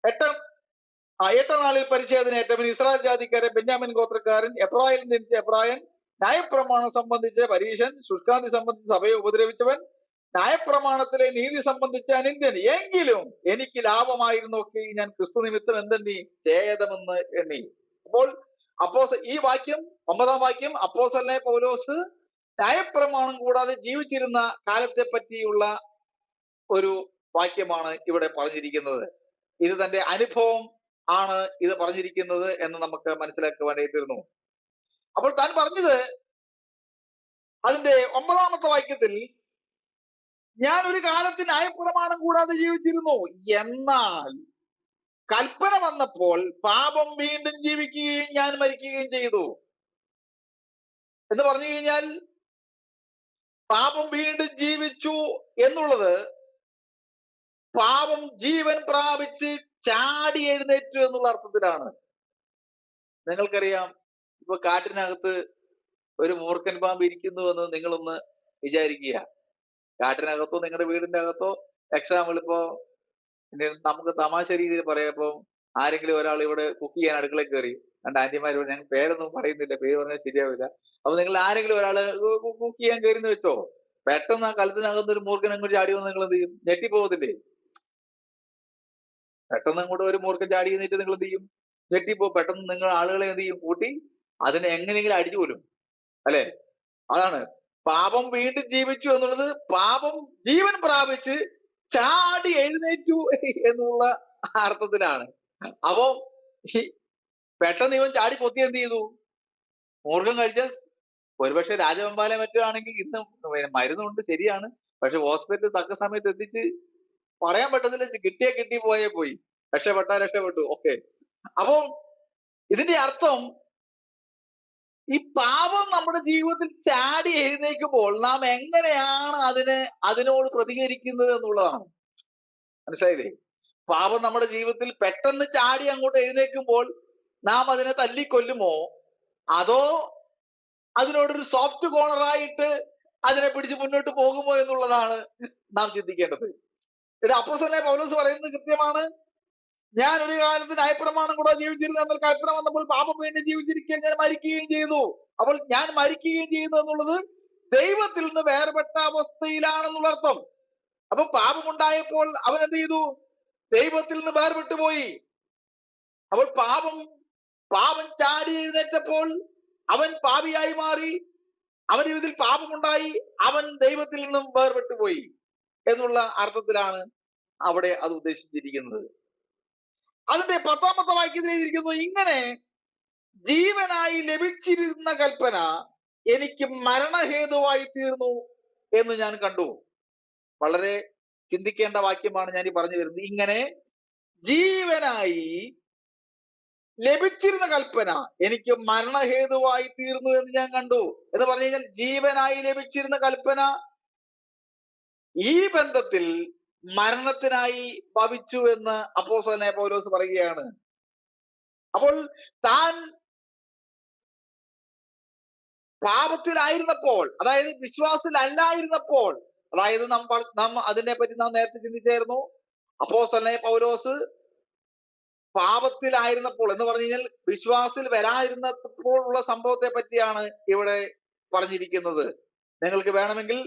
എട്ടാം നാളിൽ പരിച്ഛേദനയേറ്റവൻ, ഇസ്രായേൽ ജാതിക്കാരൻ, ബെന്യാമിൻ ഗോത്രക്കാരൻ, എബ്രായിൽ ജനിച്ച എബ്രായൻ, ന്യായപ്രമാണം സംബന്ധിച്ച് പരീശൻ, ശുഷ്കാന്തി സംബന്ധിച്ച് സഭയെ ഉപദ്രവിച്ചവൻ, ന്യായപ്രമാണത്തിലെ നീതി സംബന്ധിച്ച അനിന്ദൻ, എങ്കിലും എനിക്ക് ലാഭമായിരുന്നൊക്കെ ഞാൻ ക്രിസ്തു നിമിത്തം എന്തെണ്ണി? ഛേദമെന്ന് എണ്ണി. അപ്പോൾ ഈ വാക്യം, 9-ാം വാക്യം, അപ്പോസ്തലനായ പൗലോസ് ന്യായപ്രമാണം കൂടാതെ ജീവിച്ചിരുന്ന കാലത്തെ പറ്റിയുള്ള ഒരു വാക്യമാണ് ഇവിടെ പറഞ്ഞിരിക്കുന്നത്. ഇത് തന്റെ അനുഭവം ആണ് ഇത് പറഞ്ഞിരിക്കുന്നത് എന്ന് നമുക്ക് മനസ്സിലാക്കുവാനായിത്തീരുന്നു. അപ്പോൾ താൻ പറഞ്ഞത് അതിന്റെ 9-ാമത്തെ വാക്യത്തിൽ, ഞാൻ ഒരു കാലത്ത് ന്യായപ്രമാണം കൂടാതെ ജീവിച്ചിരുന്നു, എന്നാൽ കൽപ്പന വന്നപ്പോൾ പാപം വീണ്ടും ജീവിക്കുകയും ഞാൻ മരിക്കുകയും ചെയ്തു. എന്ന് പറഞ്ഞു കഴിഞ്ഞാൽ പാപം വീണ്ടും ജീവിച്ചു എന്നുള്ളത് പാപം ജീവൻ പ്രാപിച്ച് ചാടി എഴുന്നേറ്റു എന്നുള്ള അർത്ഥത്തിലാണ്. നിങ്ങൾക്കറിയാം, ഇപ്പൊ കാട്ടിനകത്ത് ഒരു മൂർഖൻ പാമ്പ് ഇരിക്കുന്നു എന്ന് നിങ്ങളൊന്ന് വിചാരിക്കുക. കാട്ടിനകത്തോ നിങ്ങളുടെ വീടിന്റെ അകത്തോ, എക്സാമ്പിൾ ഇപ്പോ നമുക്ക് തമാശ രീതിയിൽ പറയാപ്പോ, ആരെങ്കിലും ഒരാൾ ഇവിടെ കുക്ക് ചെയ്യാൻ അടുക്കളയിൽ കയറി, രണ്ട് ആന്റിമാർ, ഞാൻ പേരൊന്നും പറയുന്നില്ല, പേര് പറഞ്ഞാൽ ശരിയാവില്ല. അപ്പൊ നിങ്ങൾ ആരെങ്കിലും ഒരാള് കുക്ക് ചെയ്യാൻ കയറിന്ന് വെച്ചോ, പെട്ടെന്ന് ആ കലത്തിനകത്ത് ഒരു മൂർഖൻ അങ്ങോട്ട് ചാടി വന്ന് നിങ്ങൾ എന്ത് ചെയ്യും? ഞെട്ടിപ്പോകത്തില്ലേ? പെട്ടെന്ന് അങ്ങോട്ട് ഒരു മൂർഖൻ ചാടി എന്നിട്ട് നിങ്ങൾ എന്ത് ചെയ്യും? ഞെട്ടിപ്പോ. പെട്ടെന്ന് നിങ്ങൾ ആളുകളെ എന്ത് ചെയ്യും? കൂട്ടി അതിനെ എങ്ങനെയെങ്കിലും അടിച്ചു പോലും, അല്ലെ? അതാണ് പാപം വീണ്ടും ജീവിച്ചു എന്നുള്ളത്. പാപം ജീവൻ പ്രാപിച്ച് ചാടി എഴുന്നേറ്റു എന്നുള്ള അർത്ഥത്തിലാണ്. അപ്പോ പെട്ടെന്ന് ഇവൻ ചാടി കൊത്തി എന്ത് ചെയ്തു? മൂർഖം കഴിച്ച ഒരുപക്ഷെ രാജവെമ്പാല മറ്റോ ആണെങ്കിൽ ഇന്ന് മരുന്നുണ്ട്, ശരിയാണ്. പക്ഷെ ഹോസ്പിറ്റലിൽ തക്ക സമയത്ത് എത്തിച്ച് പറയാൻ പറ്റത്തില്ല. കിട്ടി പോയേ പോയി, രക്ഷപ്പെട്ടു. ഓക്കെ. അപ്പോ ഇതിന്റെ അർത്ഥം, ഈ പാപം നമ്മുടെ ജീവിതത്തിൽ ചാടി എഴുന്നേൽക്കുമ്പോൾ നാം എങ്ങനെയാണ് അതിനോട് പ്രതികരിക്കുന്നത് എന്നുള്ളതാണ്. മനസ്സിലായില്ലേ? പാപം നമ്മുടെ ജീവിതത്തിൽ പെട്ടെന്ന് ചാടി അങ്ങോട്ട് എഴുന്നേൽക്കുമ്പോൾ നാം അതിനെ തല്ലിക്കൊല്ലുമോ, അതോ അതിനോടൊരു സോഫ്റ്റ് കോർണറായിട്ട് അതിനെ പിടിച്ച് മുന്നോട്ട് പോകുമോ എന്നുള്ളതാണ് നാം ചിന്തിക്കേണ്ടത്. ഇവിടെ അപ്പോസ്തലനായ പൗലോസ് പറയുന്നത് കൃത്യമാണ്. ഞാൻ ഒരു കാലത്ത് ന്യായപ്രമാണം കൂടെ ജീവിച്ചിരുന്നു, എന്നാൽ കൽപ്പന വന്നപ്പോൾ പാപം വീണ്ടും ജീവിച്ചിരിക്കാൻ ഞാൻ മരിക്കുകയും ചെയ്തു. അപ്പോൾ ഞാൻ മരിക്കുകയും ചെയ്യുന്നു എന്നുള്ളത് ദൈവത്തിൽ നിന്ന് വേർപെട്ട അവസ്ഥയിലാണെന്നുള്ള അർത്ഥം. അപ്പൊ പാപമുണ്ടായപ്പോൾ അവൻ എന്ത് ചെയ്തു? ദൈവത്തിൽ നിന്ന് വേർപെട്ടു പോയി. അപ്പോൾ പാപം ചാടി എഴുന്നേറ്റപ്പോൾ അവൻ പാപിയായി മാറി, അവൻ ഇതിൽ പാപമുണ്ടായി, അവൻ ദൈവത്തിൽ നിന്നും വേർപെട്ടു പോയി എന്നുള്ള അർത്ഥത്തിലാണ് അവിടെ അത് ഉദ്ദേശിച്ചിരിക്കുന്നത്. അതിന്റെ 10-ാമത്തെ വാക്യത്തിൽ എഴുതിയിരിക്കുന്നു, ഇങ്ങനെ ജീവനായി ലഭിച്ചിരുന്ന കൽപ്പന എനിക്ക് മരണഹേതുവായി തീർന്നു എന്ന് ഞാൻ കണ്ടു. വളരെ ചിന്തിക്കേണ്ട വാക്യമാണ് ഞാൻ ഈ പറഞ്ഞു വരുന്നത്. ഇങ്ങനെ ജീവനായി ലഭിച്ചിരുന്ന കൽപ്പന എനിക്ക് മരണഹേതുവായി തീർന്നു എന്ന് ഞാൻ കണ്ടു. എന്ന് പറഞ്ഞു കഴിഞ്ഞാൽ ജീവനായി ലഭിച്ചിരുന്ന കൽപ്പന ഈ ബന്ധത്തിൽ മരണത്തിനായി ഭവിച്ചു എന്ന് അപ്പോസ്തലനായ പൗലോസ് പറയുകയാണ്. അപ്പോൾ താൻ പാപത്തിലായിരുന്നപ്പോൾ, അതായത് വിശ്വാസത്തിലല്ലായിരുന്നപ്പോൾ, അതായത് നാം അതിനെപ്പറ്റി നാം നേരത്തെ ചിന്തിച്ചായിരുന്നു. അപ്പോസ്തലനായ പൗലോസ് പാപത്തിലായിരുന്നപ്പോൾ എന്ന് പറഞ്ഞു കഴിഞ്ഞാൽ വിശ്വാസത്തിൽ വരാതിരുന്നപ്പോൾ ഉള്ള സംഭവത്തെ പറ്റിയാണ് ഇവിടെ പറഞ്ഞിരിക്കുന്നത്. നിങ്ങൾക്ക് വേണമെങ്കിൽ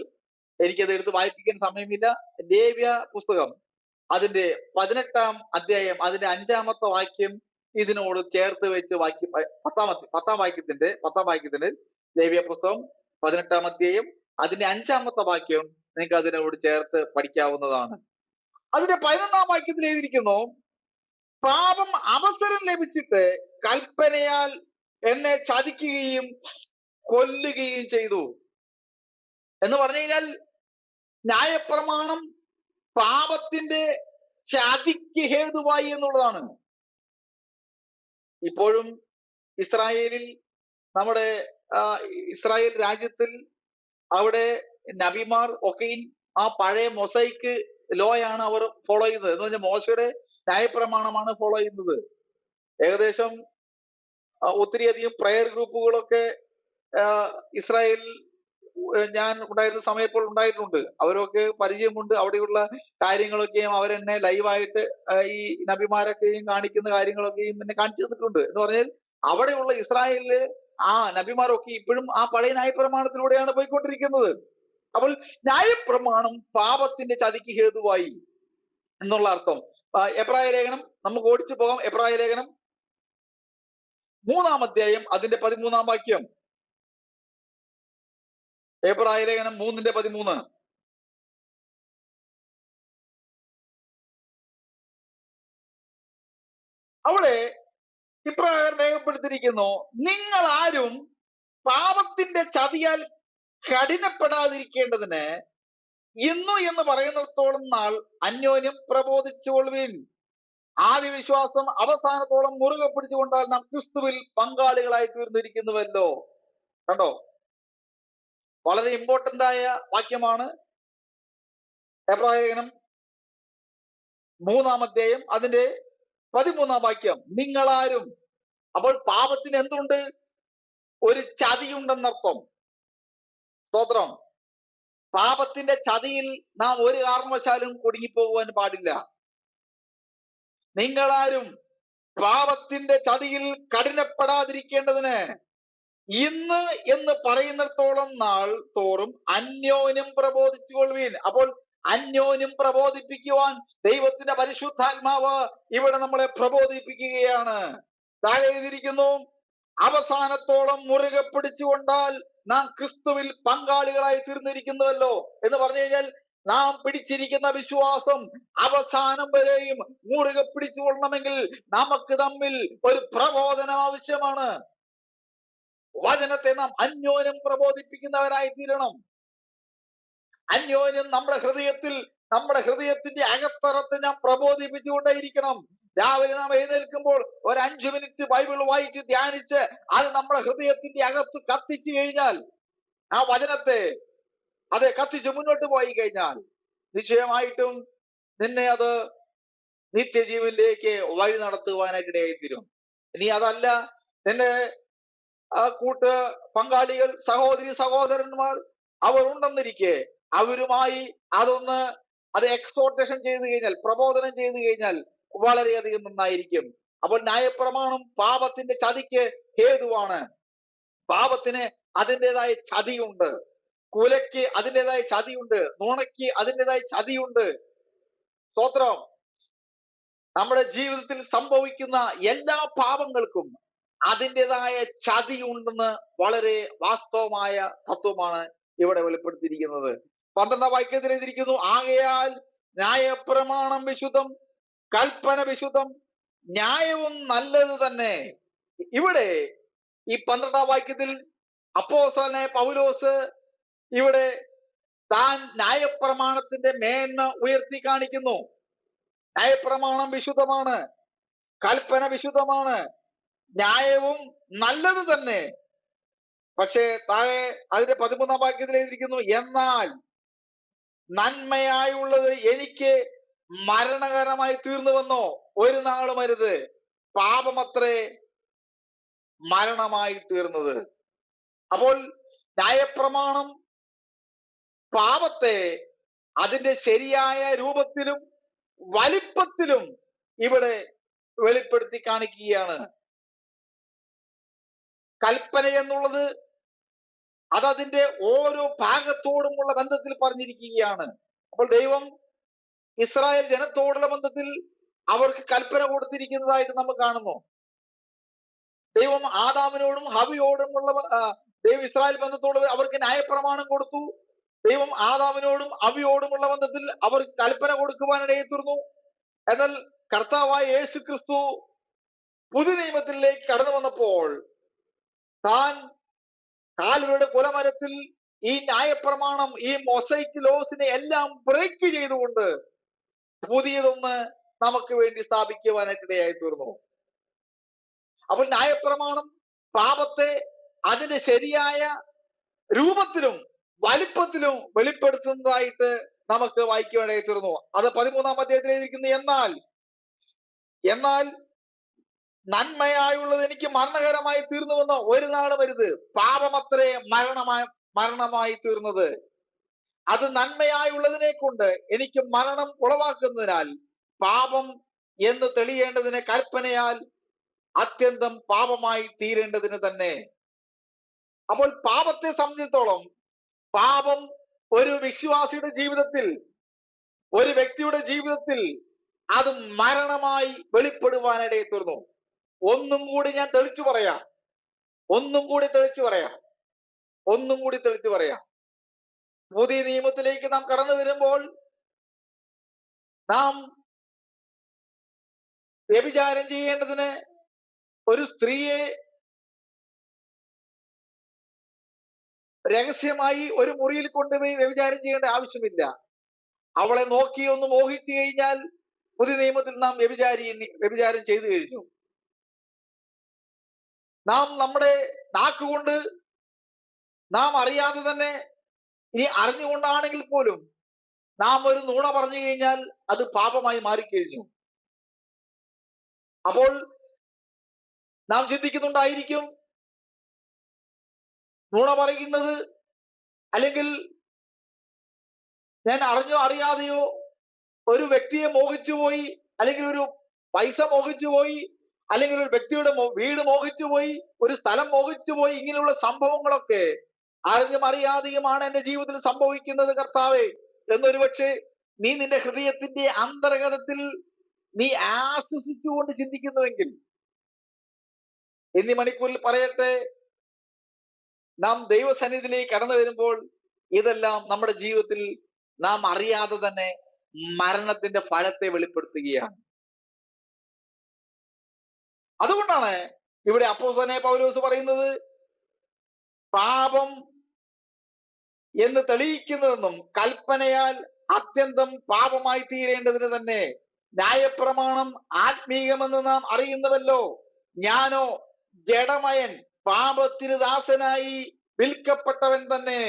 എനിക്കത് എടുത്ത് വായിപ്പിക്കാൻ സമയമില്ല. ലേവ്യ പുസ്തകം അതിന്റെ 18-ാം അധ്യായം അതിന്റെ 5-ാമത്തെ വാക്യം ഇതിനോട് ചേർത്ത് വെച്ച് പത്താം വാക്യത്തിന്റെ ലേവ്യ പുസ്തകം 18-ാം അധ്യായം അതിന്റെ 5-ാമത്തെ വാക്യം നിങ്ങൾക്ക് അതിനോട് ചേർത്ത് പഠിക്കാവുന്നതാണ്. അതിന്റെ 11-ാം വാക്യത്തിൽ എഴുതിയിരിക്കുന്നു, പാപം അവസരം ലഭിച്ചിട്ട് കൽപ്പനയാൽ എന്നെ ചതിക്കുകയും കൊല്ലുകയും ചെയ്തു. എന്ന് പറഞ്ഞു കഴിഞ്ഞാൽ ന്യായപ്രമാണം പാപത്തിന്റെ ചതിക്ക് ഹേതുവായി എന്നുള്ളതാണ്. ഇപ്പോഴും ഇസ്രായേലിൽ, നമ്മുടെ ഇസ്രായേൽ രാജ്യത്തിൽ അവിടെ നബിമാർ ഒക്കെയും ആ പഴയ മൊസൈക്ക് ലോയാണ് അവർ ഫോളോ ചെയ്യുന്നത്. എന്ന് പറഞ്ഞാൽ മോശയുടെ ന്യായപ്രമാണമാണ് ഫോളോ ചെയ്യുന്നത്. ഏകദേശം ഒത്തിരിയധികം പ്രയർ ഗ്രൂപ്പുകളൊക്കെ ഇസ്രായേലിൽ ഞാൻ ഉണ്ടായിരുന്ന സമയം ഇപ്പോൾ ഉണ്ടായിട്ടുണ്ട്. അവരൊക്കെ പരിചയമുണ്ട്. അവിടെയുള്ള കാര്യങ്ങളൊക്കെയും അവരെന്നെ ലൈവായിട്ട് ഈ നബിമാരൊക്കെയും കാണിക്കുന്ന കാര്യങ്ങളൊക്കെയും എന്നെ കാണിച്ചു തന്നിട്ടുണ്ട്. എന്ന് പറഞ്ഞാൽ അവിടെയുള്ള ഇസ്രായേലില് ആ നബിമാരൊക്കെ ഇപ്പോഴും ആ പഴയ ന്യായപ്രമാണത്തിലൂടെയാണ് പോയിക്കൊണ്ടിരിക്കുന്നത്. അപ്പോൾ ന്യായപ്രമാണം പാപത്തിന്റെ ചതിക്ക് ഹേതുവായി എന്നുള്ള അർത്ഥം. എബ്രായ ലേഖനം നമുക്ക് ഓടിച്ചു പോകാം. എബ്രായ ലേഖനം 3-ാം അധ്യായം അതിന്റെ 13-ാം വാക്യം. എബ്രായ ലേഖനം 3:13. അവിടെ ഇപ്രകാരം രേഖപ്പെടുത്തിയിരിക്കുന്നു, നിങ്ങൾ ആരും പാപത്തിന്റെ ചതിയാൽ കഠിനപ്പെടാതിരിക്കേണ്ടതിന് ഇന്നു എന്ന് പറയുന്നിടത്തോളം നാൾ അന്യോന്യം പ്രബോധിച്ചുകൊള്ളുവിൻ. ആദ്യ വിശ്വാസം അവസാനത്തോളം മുറുകെ പിടിച്ചുകൊണ്ടാൽ നാം ക്രിസ്തുവിൽ പങ്കാളികളായി തീർന്നിരിക്കുന്നുവല്ലോ. കണ്ടോ, വളരെ ഇമ്പോർട്ടന്റ് ആയ വാക്യമാണ്. എബ്രായ ലേഖനം 3-ാം അധ്യായം അതിന്റെ 13-ാം വാക്യം. നിങ്ങളാരും. അപ്പോൾ പാപത്തിന് എന്തുണ്ട്? ഒരു ചതിയുണ്ടെന്നർത്ഥം. സ്തോത്രം. പാപത്തിന്റെ ചതിയിൽ നാം ഒരു കാരണവശാലും കുടുങ്ങിപ്പോകുവാൻ പാടില്ല. നിങ്ങളാരും പാപത്തിന്റെ ചതിയിൽ കഠിനപ്പെടാതിരിക്കേണ്ടതിന് ഇന്ന് എന്ന് പറയുന്നിടത്തോളം നാൾ തോറും അന്യോന്യം പ്രബോധിച്ചുകൊള്ളുവീൻ. അപ്പോൾ അന്യോന്യം പ്രബോധിപ്പിക്കുവാൻ ദൈവത്തിന്റെ പരിശുദ്ധാത്മാവ് ഇവിടെ നമ്മളെ പ്രബോധിപ്പിക്കുകയാണ്. താഴെ എഴുതിയിരിക്കുന്നു, അവസാനത്തോളം മുറുകെ പിടിച്ചുകൊണ്ടാൽ നാം ക്രിസ്തുവിൽ പങ്കാളികളായി തീർന്നിരിക്കുന്നുവല്ലോ. എന്ന് പറഞ്ഞു കഴിഞ്ഞാൽ നാം പിടിച്ചിരിക്കുന്ന വിശ്വാസം അവസാനം വരെയും മുറുകെ പിടിച്ചുകൊള്ളണമെങ്കിൽ നമുക്ക് തമ്മിൽ ഒരു പ്രബോധനം ആവശ്യമാണ്. വചനത്തെ നാം അന്യോന്യം പ്രബോധിപ്പിക്കുന്നവരായി തീരണം. അന്യോന്യം നമ്മുടെ ഹൃദയത്തിന്റെ അകത്തറത്തെ നാം പ്രബോധിപ്പിച്ചുകൊണ്ടേയിരിക്കണം. രാവിലെ നാം എഴുന്നേൽക്കുമ്പോൾ ഒരു 5 മിനിറ്റ് ബൈബിൾ വായിച്ച് ധ്യാനിച്ച് അത് നമ്മുടെ ഹൃദയത്തിന്റെ അകത്ത് കത്തിച്ചു കഴിഞ്ഞാൽ, ആ വചനത്തെ അത് കത്തിച്ച് മുന്നോട്ട് പോയി കഴിഞ്ഞാൽ നിശ്ചയമായിട്ടും നിന്നെ അത് നിത്യജീവനിലേക്ക് വഴി നടത്തുവാനായിട്ട് ഇടയായിത്തീരും. ഇനി അതല്ല, നിന്റെ കൂട്ട് പങ്കാളികൾ, സഹോദരി സഹോദരന്മാർ അവർ ഉണ്ടെന്നിരിക്കെ അവരുമായി അത് എക്സോർട്ടേഷൻ ചെയ്തു കഴിഞ്ഞാൽ, പ്രബോധനം ചെയ്തു കഴിഞ്ഞാൽ വളരെയധികം നന്നായിരിക്കും. അപ്പോൾ ന്യായപ്രമാണം പാപത്തിന്റെ ചതിക്ക് ഹേതുവാണ്. പാപത്തിന് അതിൻ്റെതായ ചതിയുണ്ട്, കുലയ്ക്ക് അതിൻ്റെതായ ചതിയുണ്ട്, നുണയ്ക്ക് അതിൻ്റെതായ ചതിയുണ്ട്. സ്തോത്രം. നമ്മുടെ ജീവിതത്തിൽ സംഭവിക്കുന്ന എല്ലാ പാപങ്ങൾക്കും അതിൻ്റെതായ ചതിയുണ്ടെന്ന് വളരെ വാസ്തവമായ തത്വമാണ് ഇവിടെ വെളിപ്പെടുത്തിയിരിക്കുന്നത്. 12-ാം വാക്യത്തിൽ എഴുതിയിരിക്കുന്നു, ആകയാൽ ന്യായപ്രമാണം വിശുദ്ധം, കൽപ്പന വിശുദ്ധം, ന്യായവും നല്ലത് തന്നെ. ഇവിടെ ഈ 12-ാം വാക്യത്തിൽ അപ്പോസ്തലനായ പൗലോസ് ഇവിടെ താൻ ന്യായപ്രമാണത്തിന്റെ മേന്മ ഉയർത്തി കാണിക്കുന്നു. ന്യായപ്രമാണം വിശുദ്ധമാണ്, കൽപ്പന വിശുദ്ധമാണ്, ന്യായവും നല്ലത് തന്നെ. പക്ഷേ താഴെ അതിന്റെ 13-ാം വാക്യത്തിൽ എഴുതിയിരിക്കുന്നു, എന്നാൽ നന്മയായുള്ളത് എനിക്ക് മരണകരമായി തീർന്നുവെന്നോ ഒരു നാളും അരുത്. പാപമത്രേ മരണമായി തീർന്നത്. അപ്പോൾ ന്യായപ്രമാണം പാപത്തെ അതിന്റെ ശരിയായ രൂപത്തിലും വലിപ്പത്തിലും ഇവിടെ വെളിപ്പെടുത്തി കാണിക്കുകയാണ്. കൽപ്പന എന്നുള്ളത് അതതിന്റെ ഓരോ ഭാഗത്തോടുമുള്ള ബന്ധത്തിൽ പറഞ്ഞിരിക്കുകയാണ്. അപ്പോൾ ദൈവം ഇസ്രായേൽ ജനത്തോടുള്ള ബന്ധത്തിൽ അവർക്ക് കൽപ്പന കൊടുത്തിരിക്കുന്നതായിട്ട് നമ്മൾ കാണുന്നു. ദൈവം ആദാമിനോടും ഹവ്വയോടുമുള്ള ദൈവം ഇസ്രായേൽ ബന്ധത്തോട് അവർക്ക് ന്യായപ്രമാണം കൊടുത്തു. ദൈവം ആദാമിനോടും ഹവ്വയോടുമുള്ള ബന്ധത്തിൽ അവർക്ക് കൽപ്പന കൊടുക്കുവാനിടയിൽ തീർന്നു. എന്നാൽ കർത്താവായ യേശു ക്രിസ്തു പുതു നിയമത്തിലേക്ക് കടന്നു വന്നപ്പോൾ താൻ കാൽവരിയുടെ കുലമരത്തിൽ ഈ ന്യായപ്രമാണം, ഈ മൊസൈക്ക് ലോസിനെ എല്ലാം ബ്രേക്ക് ചെയ്തുകൊണ്ട് പുതിയതൊന്ന് നമുക്ക് വേണ്ടി സ്ഥാപിക്കുവാനായിട്ട് ഇടയായി തീർന്നു. അപ്പോൾ ന്യായപ്രമാണം പാപത്തെ അതിന്റെ ശരിയായ രൂപത്തിലും വലിപ്പത്തിലും വെളിപ്പെടുത്തുന്നതായിട്ട് നമുക്ക് വായിക്കുവാനായി തീർന്നു. അത് 13-ാം അധ്യായത്തിൽ എഴുതിയിരിക്കുന്നു, എന്നാൽ നന്മയായുള്ളത് എനിക്ക് മരണകരമായി തീർന്നുവെന്ന് ഒരു നാളും അരുത്. പാപമത്രേ മരണമായി തീർന്നത്. അത് നന്മയായുള്ളതിനെ കൊണ്ട് എനിക്ക് മരണം ഉളവാക്കുന്നതിനാൽ പാപം എന്ന് തെളിയേണ്ടതിന് കൽപ്പനയാൽ അത്യന്തം പാപമായി തീരേണ്ടതിന് തന്നെ. അപ്പോൾ പാപത്തെ സംബന്ധിച്ചിടത്തോളം പാപം ഒരു വിശ്വാസിയുടെ ജീവിതത്തിൽ, ഒരു വ്യക്തിയുടെ ജീവിതത്തിൽ അത് മരണമായി വെളിപ്പെടുവാനിടയെ തീർന്നു. ഒന്നും കൂടി ഞാൻ തെളിച്ചു പറയാം, ഒന്നും കൂടി തെളിച്ചു പറയാം, ഒന്നും കൂടി തെളിച്ചു പറയാം. പുതിയ നിയമത്തിലേക്ക് നാം കടന്നു വരുമ്പോൾ നാം വ്യഭിചാരം ചെയ്യേണ്ടതിന് ഒരു സ്ത്രീയെ രഹസ്യമായി ഒരു മുറിയിൽ കൊണ്ടുപോയി വ്യഭിചാരം ചെയ്യേണ്ട ആവശ്യമില്ല. അവളെ നോക്കി ഒന്ന് മോഹിച്ചു കഴിഞ്ഞാൽ പുതിയ നിയമത്തിൽ നാം വ്യഭിചാരം ചെയ്തു കഴിഞ്ഞു. നാം നമ്മുടെ നാക്കുകൊണ്ട് നാം അറിയാതെ തന്നെ, ഇനി അറിഞ്ഞുകൊണ്ടാണെങ്കിൽ പോലും നാം ഒരു നുണ പറഞ്ഞു കഴിഞ്ഞാൽ അത് പാപമായി മാറിക്കഴിഞ്ഞു. അപ്പോൾ നാം ചിന്തിക്കുന്നുണ്ടായിരിക്കും, നുണ പറയുന്നത്, അല്ലെങ്കിൽ ഞാൻ അറിഞ്ഞോ അറിയാതെയോ ഒരു വ്യക്തിയെ മോഹിച്ചുപോയി, അല്ലെങ്കിൽ ഒരു പൈസ മോഹിച്ചുപോയി, അല്ലെങ്കിൽ ഒരു വ്യക്തിയുടെ വീട് മോഹിച്ചുപോയി, ഒരു സ്ഥലം മോഹിച്ചുപോയി, ഇങ്ങനെയുള്ള സംഭവങ്ങളൊക്കെ അറിഞ്ഞും അറിയാതെയുമാണ് എന്റെ ജീവിതത്തിൽ സംഭവിക്കുന്നത് കർത്താവേ എന്നൊരു പക്ഷേ നീ നിന്റെ ഹൃദയത്തിന്റെ അന്തർഗതത്തിൽ നീ ആശ്വസിച്ചുകൊണ്ട് ചിന്തിക്കുന്നുവെങ്കിൽ, എന്നീ മണിക്കൂറിൽ പറയട്ടെ, നാം ദൈവസന്നിധിയിലേക്ക് കടന്നു വരുമ്പോൾ ഇതെല്ലാം നമ്മുടെ ജീവിതത്തിൽ നാം അറിയാതെ തന്നെ മരണത്തിന്റെ ഫലത്തെ വെളിപ്പെടുത്തുകയാണ്. അതുകൊണ്ടാണ് ഇവിടെ അപ്പോസ്തലനായ പൗലോസ് പറയുന്നത്, പാപം എന്ന് തെളിയിക്കുന്നതെന്നും കൽപ്പനയാൽ അത്യന്തം പാപമായി തീരേണ്ടതിന് തന്നെ ന്യായപ്രമാണം ആത്മീയമെന്ന് നാം അറിയുന്നുവല്ലോ. ഞാനോ ജഡമയൻ, പാപത്തിന് ദാസനായി വിൽക്കപ്പെട്ടവൻ തന്നെ.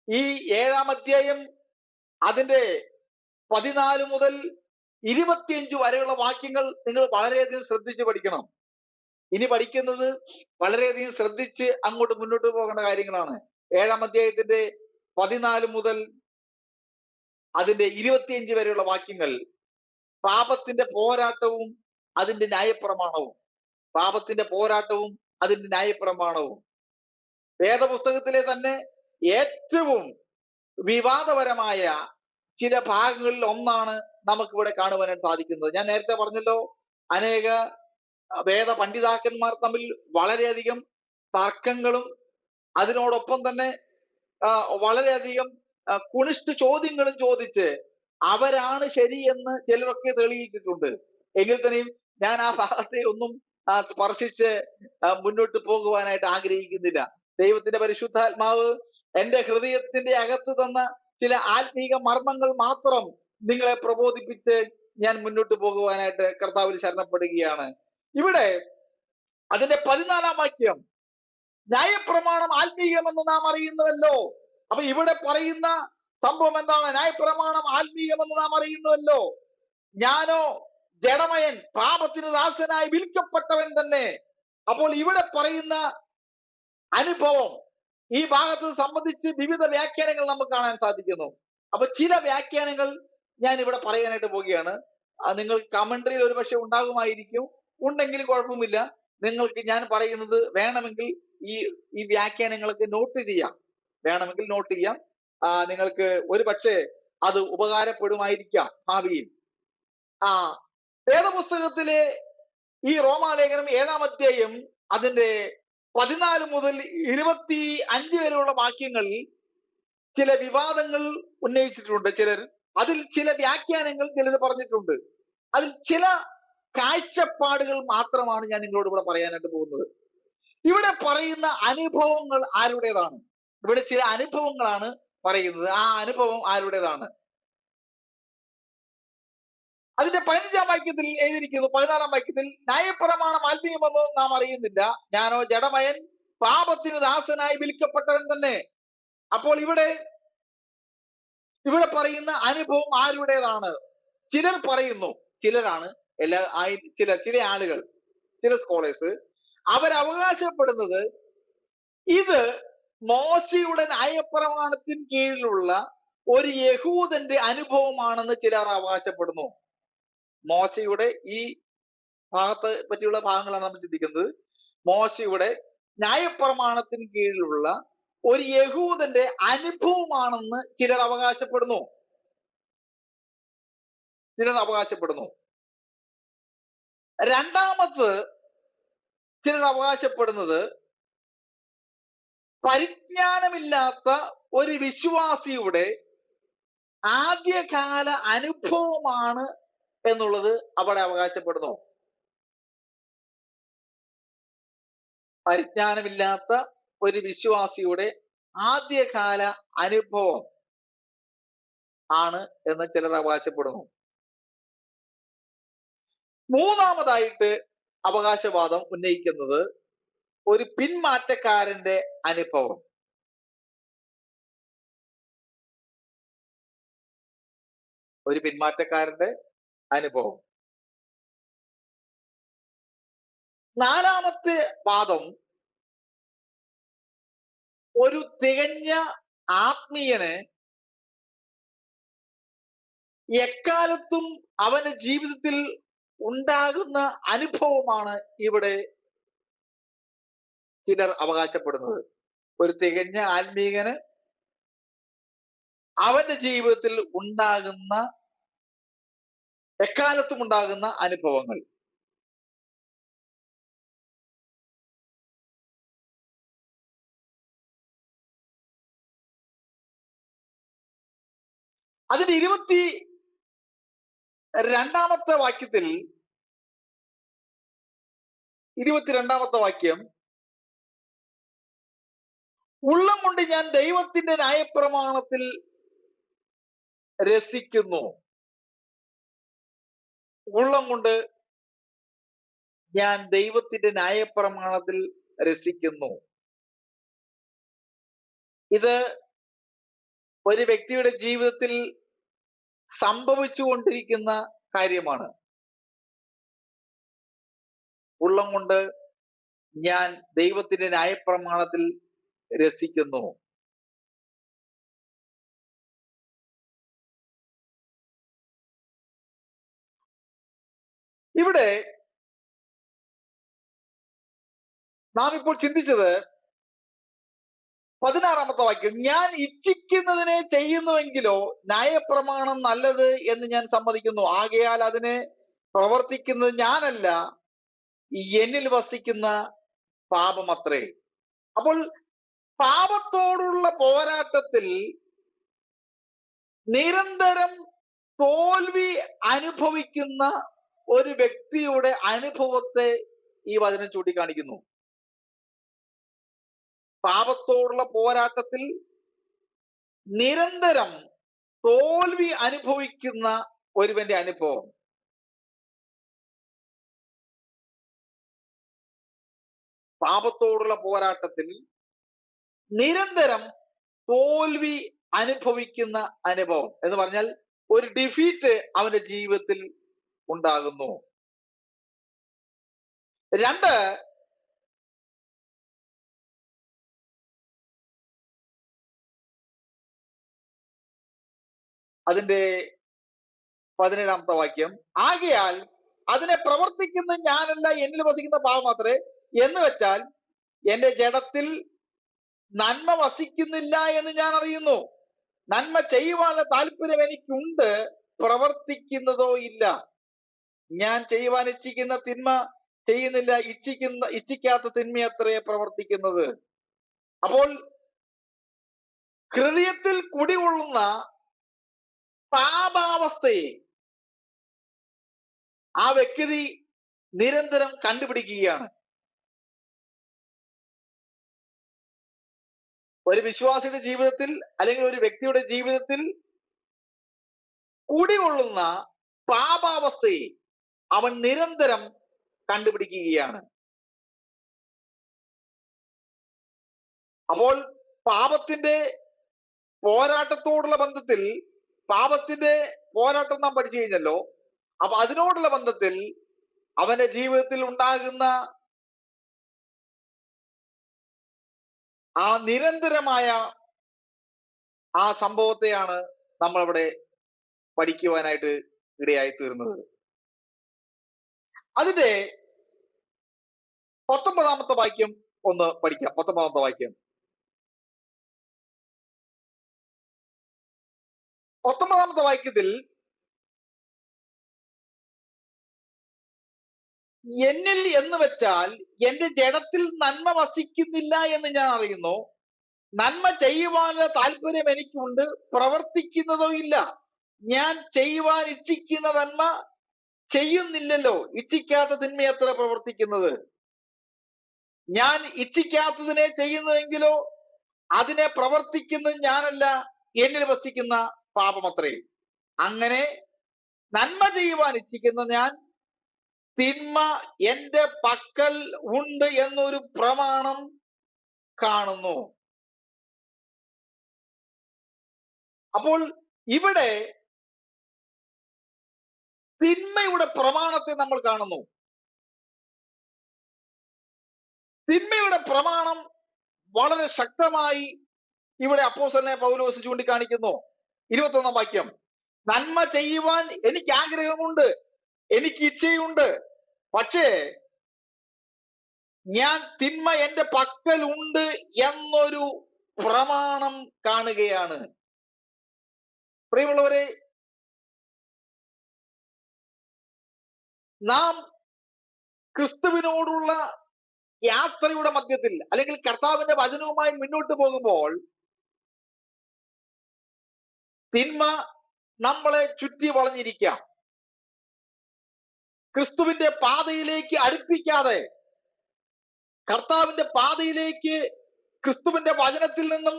ഈ 7-ാം അധ്യായം അതിന്റെ 14 മുതൽ 25 വരെയുള്ള വാക്യങ്ങൾ നിങ്ങൾ വളരെയധികം ശ്രദ്ധിച്ച് പഠിക്കണം. ഇനി പഠിക്കുന്നത് വളരെയധികം ശ്രദ്ധിച്ച് അങ്ങോട്ട് മുന്നോട്ട് പോകേണ്ട കാര്യങ്ങളാണ്. 7-ാം അധ്യായത്തിന്റെ 14 മുതൽ അതിന്റെ 25 വരെയുള്ള വാക്യങ്ങൾ പാപത്തിന്റെ പോരാട്ടവും അതിന്റെ ന്യായപ്രമാണവും, പാപത്തിന്റെ പോരാട്ടവും അതിന്റെ ന്യായപ്രമാണവും. വേദപുസ്തകത്തിലെ തന്നെ ഏറ്റവും വിവാദപരമായ ചില ഭാഗങ്ങളിൽ ഒന്നാണ് നമുക്കിവിടെ കാണുവാനായിട്ട് സാധിക്കുന്നത്. ഞാൻ നേരത്തെ പറഞ്ഞല്ലോ, അനേക വേദ പണ്ഡിതാക്കന്മാർ തമ്മിൽ വളരെയധികം തർക്കങ്ങളും അതിനോടൊപ്പം തന്നെ വളരെയധികം കുണിഷ്ഠ ചോദ്യങ്ങളും ചോദിച്ച് അവരാണ് ശരിയെന്ന് ചിലരൊക്കെ തെളിയിച്ചിട്ടുണ്ട്. എങ്കിൽ തന്നെയും ഞാൻ ആ ഭാഗത്തെ ഒന്നും സ്പർശിച്ച് മുന്നോട്ട് പോകുവാനായിട്ട് ആഗ്രഹിക്കുന്നില്ല. ദൈവത്തിന്റെ പരിശുദ്ധാത്മാവ് എന്റെ ഹൃദയത്തിന്റെ അകത്ത് തന്ന ചില ആത്മീക മർമ്മങ്ങൾ മാത്രം നിങ്ങളെ പ്രബോധിപ്പിച്ച് ഞാൻ മുന്നോട്ട് പോകുവാനായിട്ട് കർത്താവിൽ ശരണപ്പെടുകയാണ്. ഇവിടെ അതിന്റെ 14-ാം വാക്യം, ന്യായപ്രമാണം ആത്മീയമെന്ന് നാം അറിയുന്നുവല്ലോ. അപ്പൊ ഇവിടെ പറയുന്ന സംഭവം എന്താണ്? ന്യായപ്രമാണം ആത്മീയമെന്ന് നാം അറിയുന്നുവല്ലോ. ഞാനോ ജഡമയൻ, പാപത്തിന് ദാസനായി വിൽക്കപ്പെട്ടവൻ തന്നെ. അപ്പോൾ ഇവിടെ പറയുന്ന അനുഭവം ഈ ഭാഗത്ത് സംബന്ധിച്ച് വിവിധ വ്യാഖ്യാനങ്ങൾ നമുക്ക് കാണാൻ സാധിക്കുന്നു. അപ്പൊ ചില വ്യാഖ്യാനങ്ങൾ ഞാൻ ഇവിടെ പറയാനായിട്ട് പോവുകയാണ്. നിങ്ങൾ കമന്ററിയിൽ ഒരു പക്ഷെ ഉണ്ടാകുമായിരിക്കും, ഉണ്ടെങ്കിൽ കുഴപ്പമില്ല. നിങ്ങൾക്ക് ഞാൻ പറയുന്നത് വേണമെങ്കിൽ ഈ വ്യാഖ്യാനങ്ങളൊക്കെ നോട്ട് ചെയ്യാം, വേണമെങ്കിൽ നോട്ട് ചെയ്യാം. നിങ്ങൾക്ക് ഒരു പക്ഷേ അത് ഉപകാരപ്പെടുമായിരിക്കാം ഭാവിയിൽ. വേദപുസ്തകത്തിലെ ഈ റോമാലേഖനം 7-ാം അധ്യായം അതിന്റെ 14 മുതൽ 25 വരെയുള്ള വാക്യങ്ങളിൽ ചില വിവാദങ്ങൾ ഉന്നയിച്ചിട്ടുണ്ട് ചിലർ. അതിൽ ചില വ്യാഖ്യാനങ്ങൾ ചിലർ പറഞ്ഞിട്ടുണ്ട്. അതിൽ ചില കാഴ്ചപ്പാടുകൾ മാത്രമാണ് ഞാൻ നിങ്ങളോട് ഇവിടെ പറയാനായിട്ട് പോകുന്നത്. ഇവിടെ പറയുന്ന അനുഭവങ്ങൾ ആരുടേതാണ്? ഇവിടെ ചില അനുഭവങ്ങളാണ് പറയുന്നത്. ആ അനുഭവം ആരുടേതാണ്? അതിന്റെ 15-ാം വാക്യത്തിൽ എഴുതിയിരിക്കുന്നു, 14-ാം വാക്യത്തിൽ, ന്യായപ്രമാണം ആത്മീയമെന്ന് നാം അറിയുന്നില്ല, ഞാനോ ജഡമയൻ, പാപത്തിന് ദാസനായി വിൽക്കപ്പെട്ടവൻ തന്നെ. അപ്പോൾ ഇവിടെ പറയുന്ന അനുഭവം ആരുടേതാണ്? ചിലർ പറയുന്നു, ചിലരാണ് ചില ആളുകൾ, ചില സ്കോളേഴ്സ് അവരവകാശപ്പെടുന്നത് ഇത് മോശയുടെ ന്യായപ്രമാണത്തിന് കീഴിലുള്ള ഒരു യഹൂദന്റെ അനുഭവമാണെന്ന് ചിലർ അവകാശപ്പെടുന്നു. മോശയുടെ ഈ ഭാഗത്തെ പറ്റിയുള്ള ഭാഗങ്ങളാണ് നമ്മൾ ചിന്തിക്കുന്നത്. മോശയുടെ ന്യായപ്രമാണത്തിന് കീഴിലുള്ള ഒരു യഹൂദന്റെ അനുഭവമാണെന്ന് ചിലർ അവകാശപ്പെടുന്നു. രണ്ടാമത് ചിലർ അവകാശപ്പെടുന്നത് പരിജ്ഞാനമില്ലാത്ത ഒരു വിശ്വാസിയുടെ ആദ്യകാല അനുഭവമാണ് എന്നുള്ളത് അവിടെ അവകാശപ്പെടുന്നു. പരിജ്ഞാനമില്ലാത്ത ഒരു വിശ്വാസിയുടെ ആദ്യകാല അനുഭവം ആണ് എന്ന് ചിലർ അവകാശപ്പെടുന്നു. മൂന്നാമതായിട്ട് അവകാശവാദം ഉന്നയിക്കുന്നത് ഒരു പിന്മാറ്റക്കാരന്റെ അനുഭവം. ഒരു പിന്മാറ്റക്കാരന്റെ അനുഭവം. നാലാമത്തെ വാദം ഒരു തികഞ്ഞ ആത്മീയന് എക്കാലത്തും അവന്റെ ജീവിതത്തിൽ ഉണ്ടാകുന്ന അനുഭവമാണ് ഇവിടെ ചിലർ അവകാശപ്പെടുന്നത്. ഒരു തികഞ്ഞ ആത്മീയന് അവന്റെ ജീവിതത്തിൽ ഉണ്ടാകുന്ന എക്കാലത്തും ഉണ്ടാകുന്ന അനുഭവങ്ങൾ. അതിന്റെ 22ാമത്തെ വാക്യത്തിൽ 22ാമത്തെ വാക്യം, ഉള്ളം കൊണ്ട് ഞാൻ ദൈവത്തിന്റെ ന്യായപ്രമാണത്തിൽ രസിക്കുന്നു. ഉള്ളം കൊണ്ട് ഞാൻ ദൈവത്തിന്റെ ന്യായപ്രമാണത്തിൽ രസിക്കുന്നു. ഇത് ഒരു വ്യക്തിയുടെ ജീവിതത്തിൽ സംഭവിച്ചുകൊണ്ടിരിക്കുന്ന കാര്യമാണ്. ഉള്ളം കൊണ്ട് ഞാൻ ദൈവത്തിന്റെ ന്യായപ്രമാണത്തിൽ രസിക്കുന്നു. ഇവിടെ നാം ഇപ്പോൾ ചിന്തിച്ചത് 16ാമത്തെ വാക്യം, ഞാൻ ഇച്ഛിക്കുന്നതിനെ ചെയ്യുന്നുവെങ്കിലോ ന്യായപ്രമാണം നല്ലത് എന്ന് ഞാൻ സമ്മതിക്കുന്നു. ആകയാൽ അതിനെ പ്രവർത്തിക്കുന്നത് ഞാനല്ല, എന്നിൽ വസിക്കുന്ന പാപമത്രേ. അപ്പോൾ പാപത്തോടുള്ള പോരാട്ടത്തിൽ നിരന്തരം തോൽവി അനുഭവിക്കുന്ന ഒരു വ്യക്തിയുടെ അനുഭവത്തെ ഈ വചനം ചൂണ്ടിക്കാണിക്കുന്നു. പാപത്തോടുള്ള പോരാട്ടത്തിൽ നിരന്തരം തോൽവി അനുഭവിക്കുന്ന ഒരുവന്റെ അനുഭവം. പാപത്തോടുള്ള പോരാട്ടത്തിൽ നിരന്തരം തോൽവി അനുഭവിക്കുന്ന അനുഭവം എന്ന് പറഞ്ഞാൽ ഒരു ഡിഫീറ്റ് അവന്റെ ജീവിതത്തിൽ ഉണ്ടാകുന്നു. 2, അതിന്റെ 17ാമത്തെ വാക്യം, ആകയാൽ അതിനെ പ്രവർത്തിക്കുന്ന ഞാനല്ല, എന്നിൽ വസിക്കുന്ന പാപം മാത്രമേ. എന്ന് വെച്ചാൽ എന്റെ ജഡത്തിൽ നന്മ വസിക്കുന്നില്ല എന്ന് ഞാൻ അറിയുന്നു. നന്മ ചെയ്യുവാനുള്ള താല്പര്യം എനിക്കുണ്ട്, പ്രവർത്തിക്കുന്നതോ ഇല്ല. ഞാൻ ചെയ്യുവാൻ ഇച്ഛിക്കുന്ന തിന്മ ചെയ്യുന്നില്ല, ഇച്ഛിക്കാത്ത തിന്മയത്രേ പ്രവർത്തിക്കുന്നത്. അപ്പോൾ ഹൃദയത്തിൽ കുടികൊള്ളുന്ന പാപാവസ്ഥയെ ആ വ്യക്തി നിരന്തരം കണ്ടുപിടിക്കുകയാണ്. ഒരു വിശ്വാസിയുടെ ജീവിതത്തിൽ അല്ലെങ്കിൽ ഒരു വ്യക്തിയുടെ ജീവിതത്തിൽ കുടികൊള്ളുന്ന പാപാവസ്ഥയെ അവൻ നിരന്തരം കണ്ടുപിടിക്കുകയാണ്. അപ്പോൾ പാപത്തിന്റെ പോരാട്ടത്തോടുള്ള ബന്ധത്തിൽ, പാപത്തിന്റെ പോരാട്ടം നാം പഠിച്ചു കഴിഞ്ഞല്ലോ. അപ്പൊ അതിനോടുള്ള ബന്ധത്തിൽ അവന്റെ ജീവിതത്തിൽ ഉണ്ടാകുന്ന ആ നിരന്തരമായ ആ സംഭവത്തെയാണ് നമ്മളവിടെ പഠിക്കുവാനായിട്ട് ഇടയായി തീർന്നത്. അതിന്റെ 19ാമത്തെ വാക്യം ഒന്ന് പഠിക്കാം. 19ാമത്തെ വാക്യം, 19-ാമത്തെ വാക്യത്തിൽ എന്നിൽ എന്ന് വെച്ചാൽ എന്റെ ജഡത്തിൽ നന്മ വസിക്കുന്നില്ല എന്ന് ഞാൻ അറിയുന്നു. നന്മ ചെയ്യുവാനുള്ള താല്പര്യം എനിക്കുണ്ട്, പ്രവർത്തിക്കുന്നതോ ഇല്ല. ഞാൻ ചെയ്യുവാൻ ഇച്ഛിക്കുന്ന നന്മ ചെയ്യുന്നില്ലല്ലോ, ഇച്ഛിക്കാത്ത തിന്മയത്ര പ്രവർത്തിക്കുന്നത്. ഞാൻ ഇച്ഛിക്കാത്തതിനെ ചെയ്യുന്നതെങ്കിലോ അതിനെ പ്രവർത്തിക്കുന്നത് ഞാനല്ല, എന്നിൽ വസിക്കുന്ന പാപമത്രേ. അങ്ങനെ നന്മ ചെയ്യുവാൻ ഇച്ഛിക്കുന്ന ഞാൻ തിന്മ എന്റെ പക്കൽ ഉണ്ട് എന്നൊരു പ്രമാണം കാണുന്നു. അപ്പോൾ ഇവിടെ തിന്മയുടെ പ്രമാണത്തെ നമ്മൾ കാണുന്നു. തിന്മയുടെ പ്രമാണം വളരെ ശക്തമായി ഇവിടെ അപ്പോസ്തലനായ പൗലോസ് ചൂണ്ടിക്കാണിക്കുന്നു. 21-ാം വാക്യം, നന്മ ചെയ്യുവാൻ എനിക്ക് ആഗ്രഹമുണ്ട്, എനിക്ക് ഇച്ഛയുണ്ട്, പക്ഷേ ഞാൻ തിന്മ എന്റെ പക്കൽ ഉണ്ട് എന്നൊരു പ്രമാണം കാണുകയാണ്. പ്രിയമുള്ളവരെ, നാം ക്രിസ്തുവിനോടുള്ള യാത്രയുടെ മധ്യത്തിൽ അല്ലെങ്കിൽ കർത്താവിന്റെ വചനവുമായി മുന്നോട്ട് പോകുമ്പോൾ തിന്മ നമ്മളെ ചുറ്റി വളഞ്ഞിരിക്കാം. ക്രിസ്തുവിന്റെ പാതയിലേക്ക് അടുപ്പിക്കാതെ, കർത്താവിന്റെ പാതയിലേക്ക് ക്രിസ്തുവിന്റെ വചനത്തിൽ നിന്നും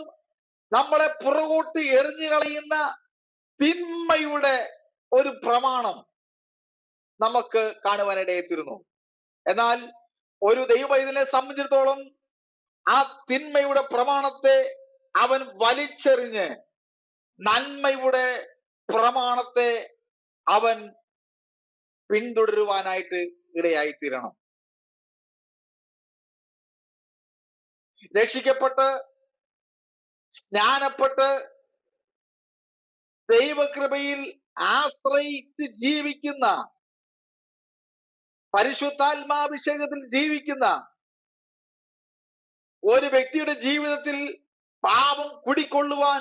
നമ്മളെ പുറകോട്ട് എറിഞ്ഞു കളയുന്ന തിന്മയുടെ ഒരു പ്രമാണം നമുക്ക് കാണുവാനിടയെത്തിരുന്നു. എന്നാൽ ഒരു ദൈവവൈതലിനെ സംബന്ധിച്ചിടത്തോളം ആ തിന്മയുടെ പ്രമാണത്തെ അവൻ വലിച്ചെറിഞ്ഞ് നന്മയുടെ പ്രമാണത്തെ അവൻ പിന്തുടരുവാനായിട്ട് ഇടയായിത്തീരണം. രക്ഷിക്കപ്പെട്ട് ജ്ഞാനപ്പെട്ട് ദൈവകൃപയിൽ ആശ്രയിച്ച് ജീവിക്കുന്ന, പരിശുദ്ധാത്മാഭിഷേകത്തിൽ ജീവിക്കുന്ന ഒരു വ്യക്തിയുടെ ജീവിതത്തിൽ പാപം കുടികൊള്ളുവാൻ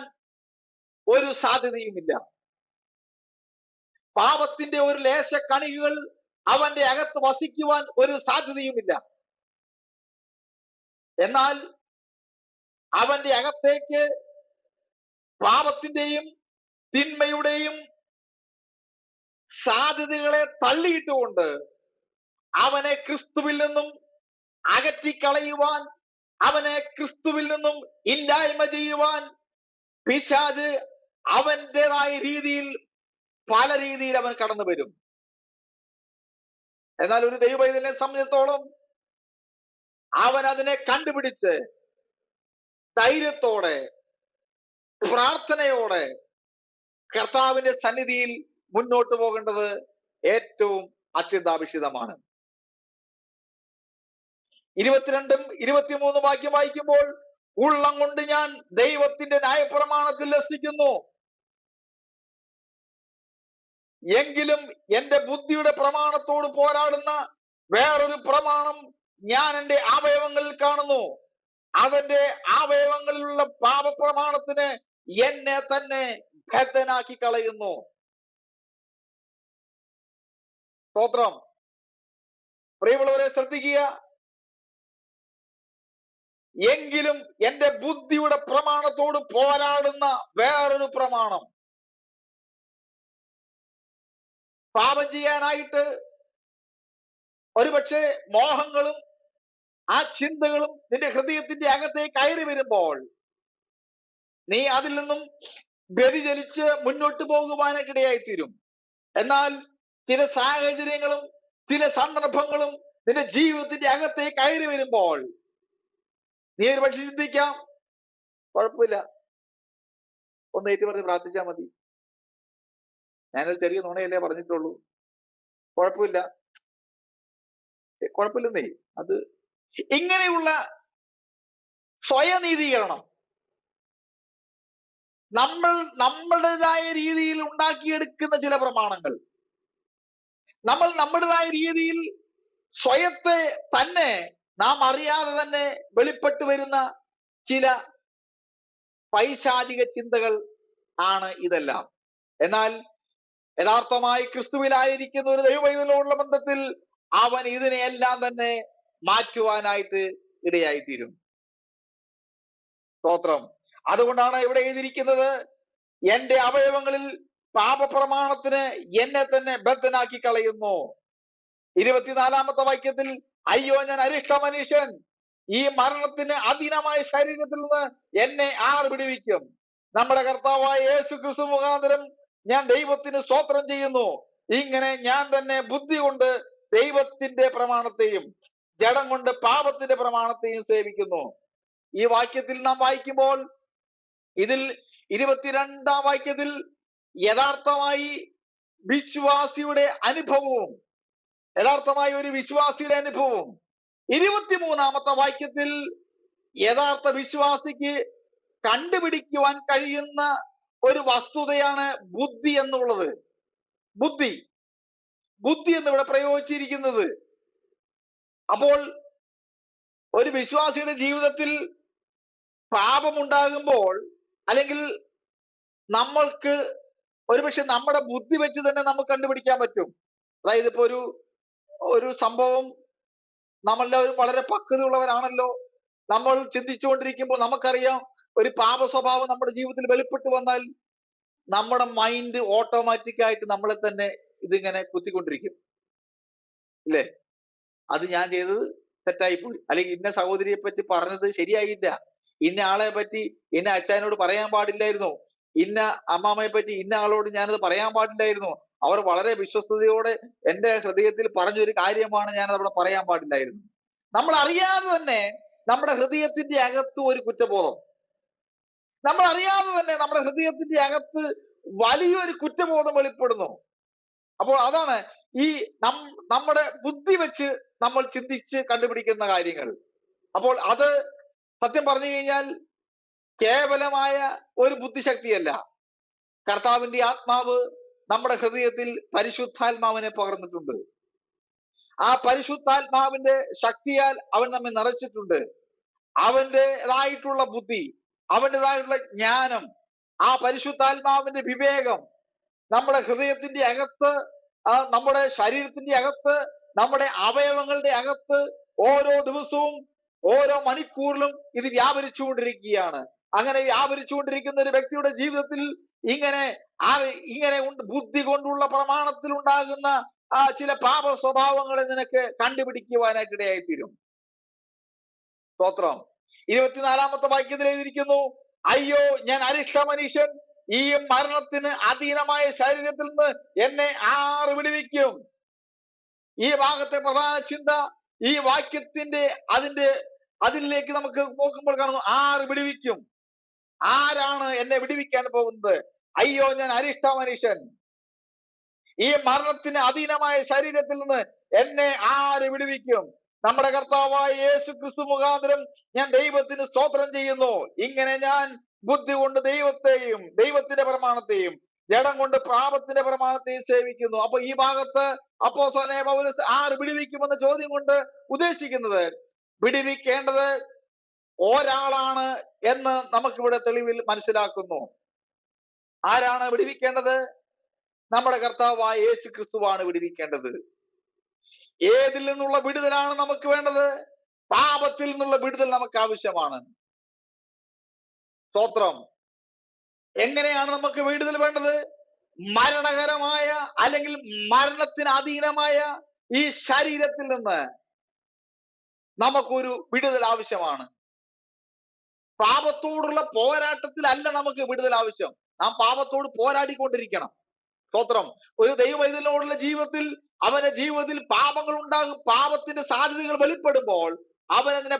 ഒരു സാധ്യതയുമില്ല. പാപത്തിന്റെ ഒരു ലേശ കണികകൾ അവന്റെ അകത്ത് വസിക്കുവാൻ ഒരു സാധ്യതയുമില്ല. എന്നാൽ അവന്റെ അകത്തേക്ക് പാപത്തിന്റെയും തിന്മയുടെയും സാധ്യതകളെ തള്ളിയിട്ടുകൊണ്ട് അവനെ ക്രിസ്തുവിൽ നിന്നും അകറ്റിക്കളയുവാൻ, അവനെ ക്രിസ്തുവിൽ നിന്നും ഇല്ലായ്മ ചെയ്യുവാൻ പിശാച് അവന്റേതായ രീതിയിൽ പല രീതിയിൽ അവൻ കടന്നു വരും. എന്നാൽ ഒരു ദൈവവൈതലിനെ സംബന്ധിച്ചിടത്തോളം അവൻ അതിനെ കണ്ടുപിടിച്ച് ധൈര്യത്തോടെ പ്രാർത്ഥനയോടെ കർത്താവിന്റെ സന്നിധിയിൽ മുന്നോട്ട് പോകേണ്ടത് ഏറ്റവും അത്യന്താപേക്ഷിതമാണ്. 22ഉം 23 വാക്യം വായിക്കുമ്പോൾ, ഉള്ളം കൊണ്ട് ഞാൻ ദൈവത്തിന്റെ ന്യായപ്രമാണത്തിൽ ലസിക്കുന്നു, എങ്കിലും എന്റെ ബുദ്ധിയുടെ പ്രമാണത്തോട് പോരാടുന്ന വേറൊരു പ്രമാണം ഞാൻ എന്റെ അവയവങ്ങളിൽ കാണുന്നു. അതെന്റെ അവയവങ്ങളിലുള്ള പാപപ്രമാണത്തിന് എന്നെ തന്നെ ബദ്ധനാക്കി കളയുന്നു. സ്തോത്രം. പ്രിയമുള്ളവരെ ശ്രദ്ധിക്കുക. എങ്കിലും എന്റെ ബുദ്ധിയുടെ പ്രമാണത്തോട് പോരാടുന്ന വേറൊരു പ്രമാണം. പാപം ചെയ്യാനായിട്ട് ഒരുപക്ഷെ മോഹങ്ങളും ആ ചിന്തകളും നിന്റെ ഹൃദയത്തിന്റെ അകത്തേക്ക് കയറി വരുമ്പോൾ നീ അതിൽ നിന്നും വ്യതിചലിച്ച് മുന്നോട്ട് പോകുവാനായിട്ടിടയായിത്തീരും. എന്നാൽ ചില സാഹചര്യങ്ങളും ചില സന്ദർഭങ്ങളും നിന്റെ ജീവിതത്തിന്റെ അകത്തേക്ക് കയറി വരുമ്പോൾ നീ ഒരു പക്ഷെ ചിന്തിക്കാം, കുഴപ്പമില്ല, ഒന്ന് ഏറ്റു പറഞ്ഞ് പ്രാർത്ഥിച്ചാൽ മതി, ഞാനൊരു ചെറിയ നുണയല്ലേ പറഞ്ഞിട്ടുള്ളൂ, കുഴപ്പമില്ല, കുഴപ്പമില്ലെന്നേ. അത് ഇങ്ങനെയുള്ള സ്വയനീതീകരണം നമ്മളുടേതായ രീതിയിൽ ഉണ്ടാക്കിയെടുക്കുന്ന ചില പ്രമാണങ്ങൾ, നമ്മൾ നമ്മുടേതായ രീതിയിൽ സ്വയത്തെ തന്നെ നാം അറിയാതെ തന്നെ വെളിപ്പെട്ടു വരുന്ന ചില പൈശാചിക ചിന്തകൾ ആണ് ഇതെല്ലാം. എന്നാൽ യഥാർത്ഥമായി ക്രിസ്തുവിലായിരിക്കുന്ന ഒരു ദൈവവൈതലോടുള്ള ബന്ധത്തിൽ അവൻ ഇതിനെയെല്ലാം തന്നെ മാറ്റുവാനായിട്ട് ഇടയായിത്തീരും. സ്തോത്രം. അതുകൊണ്ടാണ് ഇവിടെ എഴുതിയിരിക്കുന്നത്, എന്റെ അവയവങ്ങളിൽ പാപപ്രമാണത്തിന് എന്നെ തന്നെ ബദ്ധനാക്കി കളയുന്നു. 24-ാമത്തെ വാക്യത്തിൽ, അയ്യോ ഞാൻ അരിഷ്ട മനുഷ്യൻ, ഈ മരണത്തിന് അധീനമായ ശരീരത്തിൽ നിന്ന് എന്നെ ആർ വിടുവിക്കും? നമ്മുടെ കർത്താവായ യേശു ക്രിസ്തു മുഖാന്തരം ഞാൻ ദൈവത്തിന് സ്തോത്രം ചെയ്യുന്നു. ഇങ്ങനെ ഞാൻ തന്നെ ബുദ്ധി കൊണ്ട് ദൈവത്തിന്റെ പ്രമാണത്തെയും ജഡം കൊണ്ട് പാപത്തിന്റെ പ്രമാണത്തെയും സേവിക്കുന്നു. ഈ വാക്യത്തിൽ നാം വായിക്കുമ്പോൾ, ഇതിൽ 22-ാം വാക്യത്തിൽ യഥാർത്ഥമായി വിശ്വാസിയുടെ അനുഭവവും, യഥാർത്ഥമായ ഒരു വിശ്വാസിയുടെ അനുഭവവും, 23-ാമത്തെ വാക്യത്തിൽ യഥാർത്ഥ വിശ്വാസിക്ക് കണ്ടുപിടിക്കുവാൻ കഴിയുന്ന ഒരു വസ്തുതയാണ് ബുദ്ധി എന്നുള്ളത്. ബുദ്ധി എന്നിവിടെ പ്രയോഗിച്ചിരിക്കുന്നത്. അപ്പോൾ ഒരു വിശ്വാസിയുടെ ജീവിതത്തിൽ പാപമുണ്ടാകുമ്പോൾ, അല്ലെങ്കിൽ നമ്മൾക്ക് ഒരുപക്ഷെ നമ്മുടെ ബുദ്ധി വെച്ച് തന്നെ നമുക്ക് കണ്ടുപിടിക്കാൻ പറ്റും. അതായത് ഇപ്പൊ ഒരു സംഭവം, നമ്മളെല്ലാവരും വളരെ പക്വതയുള്ളവരാണല്ലോ. നമ്മൾ ചിന്തിച്ചുകൊണ്ടിരിക്കുമ്പോൾ നമുക്കറിയാം, ഒരു പാപ സ്വഭാവം നമ്മുടെ ജീവിതത്തിൽ വെളിപ്പെട്ട് വന്നാൽ നമ്മുടെ മൈൻഡ് ഓട്ടോമാറ്റിക് ആയിട്ട് നമ്മളെ തന്നെ ഇതിങ്ങനെ കുത്തിക്കൊണ്ടിരിക്കും, ഇല്ലേ? അത് ഞാൻ ചെയ്തത് തെറ്റായിപ്പോയി, അല്ലെങ്കിൽ ഇന്ന സഹോദരിയെ പറ്റി പറഞ്ഞത് ശരിയായില്ല, ഇന്ന ആളെ പറ്റി ഇന്ന അച്ഛനോട് പറയാൻ പാടില്ലായിരുന്നു, ഇന്ന അമ്മാമ്മയെ പറ്റി ഇന്ന ആളോട് ഞാനത് പറയാൻ പാടില്ലായിരുന്നു, അവർ വളരെ വിശ്വസ്തയോടെ എന്റെ ഹൃദയത്തിൽ പറഞ്ഞൊരു കാര്യമാണ്, ഞാനത് അവിടെ പറയാൻ പാടില്ലായിരുന്നു. നമ്മൾ അറിയാതെ തന്നെ നമ്മുടെ ഹൃദയത്തിന്റെ അകത്ത് ഒരു കുറ്റബോധം, നമ്മൾ അറിയാതെ തന്നെ നമ്മുടെ ഹൃദയത്തിന്റെ അകത്ത് വലിയൊരു കുറ്റബോധം വെളിപ്പെടുന്നു. അപ്പോൾ അതാണ് ഈ നമ്മുടെ ബുദ്ധി വെച്ച് നമ്മൾ ചിന്തിച്ച് കണ്ടുപിടിക്കുന്ന കാര്യങ്ങൾ. അപ്പോൾ അത് സത്യം പറഞ്ഞു കഴിഞ്ഞാൽ കേവലമായ ഒരു ബുദ്ധിശക്തിയല്ല. കർത്താവിന്റെ ആത്മാവ് നമ്മുടെ ഹൃദയത്തിൽ പരിശുദ്ധാത്മാവിനെ പകർന്നിട്ടുണ്ട്. ആ പരിശുദ്ധാത്മാവിന്റെ ശക്തിയാൽ അവൻ നമ്മെ നിറച്ചിട്ടുണ്ട്. അവന്റേതായിട്ടുള്ള ബുദ്ധി, അവന്റേതായിട്ടുള്ള ജ്ഞാനം, ആ പരിശുദ്ധാത്മാവിന്റെ വിവേകം നമ്മുടെ ഹൃദയത്തിന്റെ അകത്ത്, നമ്മുടെ ശരീരത്തിന്റെ അകത്ത്, നമ്മുടെ അവയവങ്ങളുടെ അകത്ത് ഓരോ ദിവസവും ഓരോ മണിക്കൂറിലും ഇത് വ്യാപരിച്ചുകൊണ്ടിരിക്കുകയാണ്. അങ്ങനെ വ്യാപരിച്ചുകൊണ്ടിരിക്കുന്ന ഒരു വ്യക്തിയുടെ ജീവിതത്തിൽ ഇങ്ങനെ ബുദ്ധി കൊണ്ടുള്ള പ്രമാണത്തിൽ ഉണ്ടാകുന്ന ചില പാപ സ്വഭാവങ്ങളെ നിനക്ക് കണ്ടുപിടിക്കുവാനായിട്ട് ഇടയായിത്തീരും. സ്തോത്രം. 24-ാമത്തെ വാക്യത്തിൽ എഴുതിയിരിക്കുന്നു, അയ്യോ ഞാൻ അരിഷ്ട മനുഷ്യൻ, ഈ മരണത്തിന് അധീനമായ ശരീരത്തിൽ നിന്ന് എന്നെ ആര് വിടുവിക്കും? ഈ ഭാഗത്തെ പ്രധാന ചിന്ത, ഈ വാക്യത്തിന്റെ അതിലേക്ക് നമുക്ക് നോക്കുമ്പോൾ കാണുന്നു, ആര് വിടുവിക്കും? ആരാണ് എന്നെ വിടുവിക്കാൻ പോകുന്നത്? അയ്യോ ഞാൻ അരിഷ്ട മനുഷ്യൻ, ഈ മരണത്തിന് അധീനമായ ശരീരത്തിൽ നിന്ന് എന്നെ ആര് വിടുവിക്കും? നമ്മുടെ കർത്താവായ യേശു ക്രിസ്തു മുഖാന്തരം ഞാൻ ദൈവത്തിന് സ്തോത്രം ചെയ്യുന്നു. ഇങ്ങനെ ഞാൻ ബുദ്ധി കൊണ്ട് ദൈവത്തെയും ദൈവത്തിന്റെ പ്രമാണത്തെയും ജഡം കൊണ്ട് പാപത്തിന്റെ പ്രമാണത്തെയും സേവിക്കുന്നു. അപ്പൊ ഈ ഭാഗത്ത് അപ്പോസ്തലനായ പൗലോസ് ആര് വിടുവിക്കുമെന്ന ചോദ്യം കൊണ്ട് ഉദ്ദേശിക്കുന്നത്, വിടുവിക്കേണ്ടത് ഒരാളാണ് എന്ന് നമുക്കിവിടെ തെളിവിൽ മനസ്സിലാക്കുന്നു. ആരാണ് വിടുവിക്കേണ്ടത്? നമ്മുടെ കർത്താവായ യേശു ക്രിസ്തുവാണ് വിടുവിക്കേണ്ടത്. ഏതിൽ നിന്നുള്ള വിടുതലാണ് നമുക്ക് വേണ്ടത്? പാപത്തിൽ നിന്നുള്ള വിടുതൽ നമുക്ക് ആവശ്യമാണ്. സ്തോത്രം. എങ്ങനെയാണ് നമുക്ക് വിടുതൽ വേണ്ടത്? മരണകരമായ അല്ലെങ്കിൽ മരണത്തിന് അധീനമായ ഈ ശരീരത്തിൽ നിന്ന് നമുക്കൊരു വിടുതൽ ആവശ്യമാണ്. പാപത്തോടുള്ള പോരാട്ടത്തിലല്ല നമുക്ക് വിടുതൽ ആവശ്യം. നാം പാപത്തോട് പോരാടിക്കൊണ്ടിരിക്കണം. സ്തോത്രം. ഒരു ദൈവവൈതലിനോടുള്ള ജീവിതത്തിൽ അവന്റെ ജീവിതത്തിൽ പാപങ്ങൾ ഉണ്ടാകും. പാപത്തിന്റെ സാധ്യതകൾ വെളിപ്പെടുമ്പോൾ അവൻ അതിനെ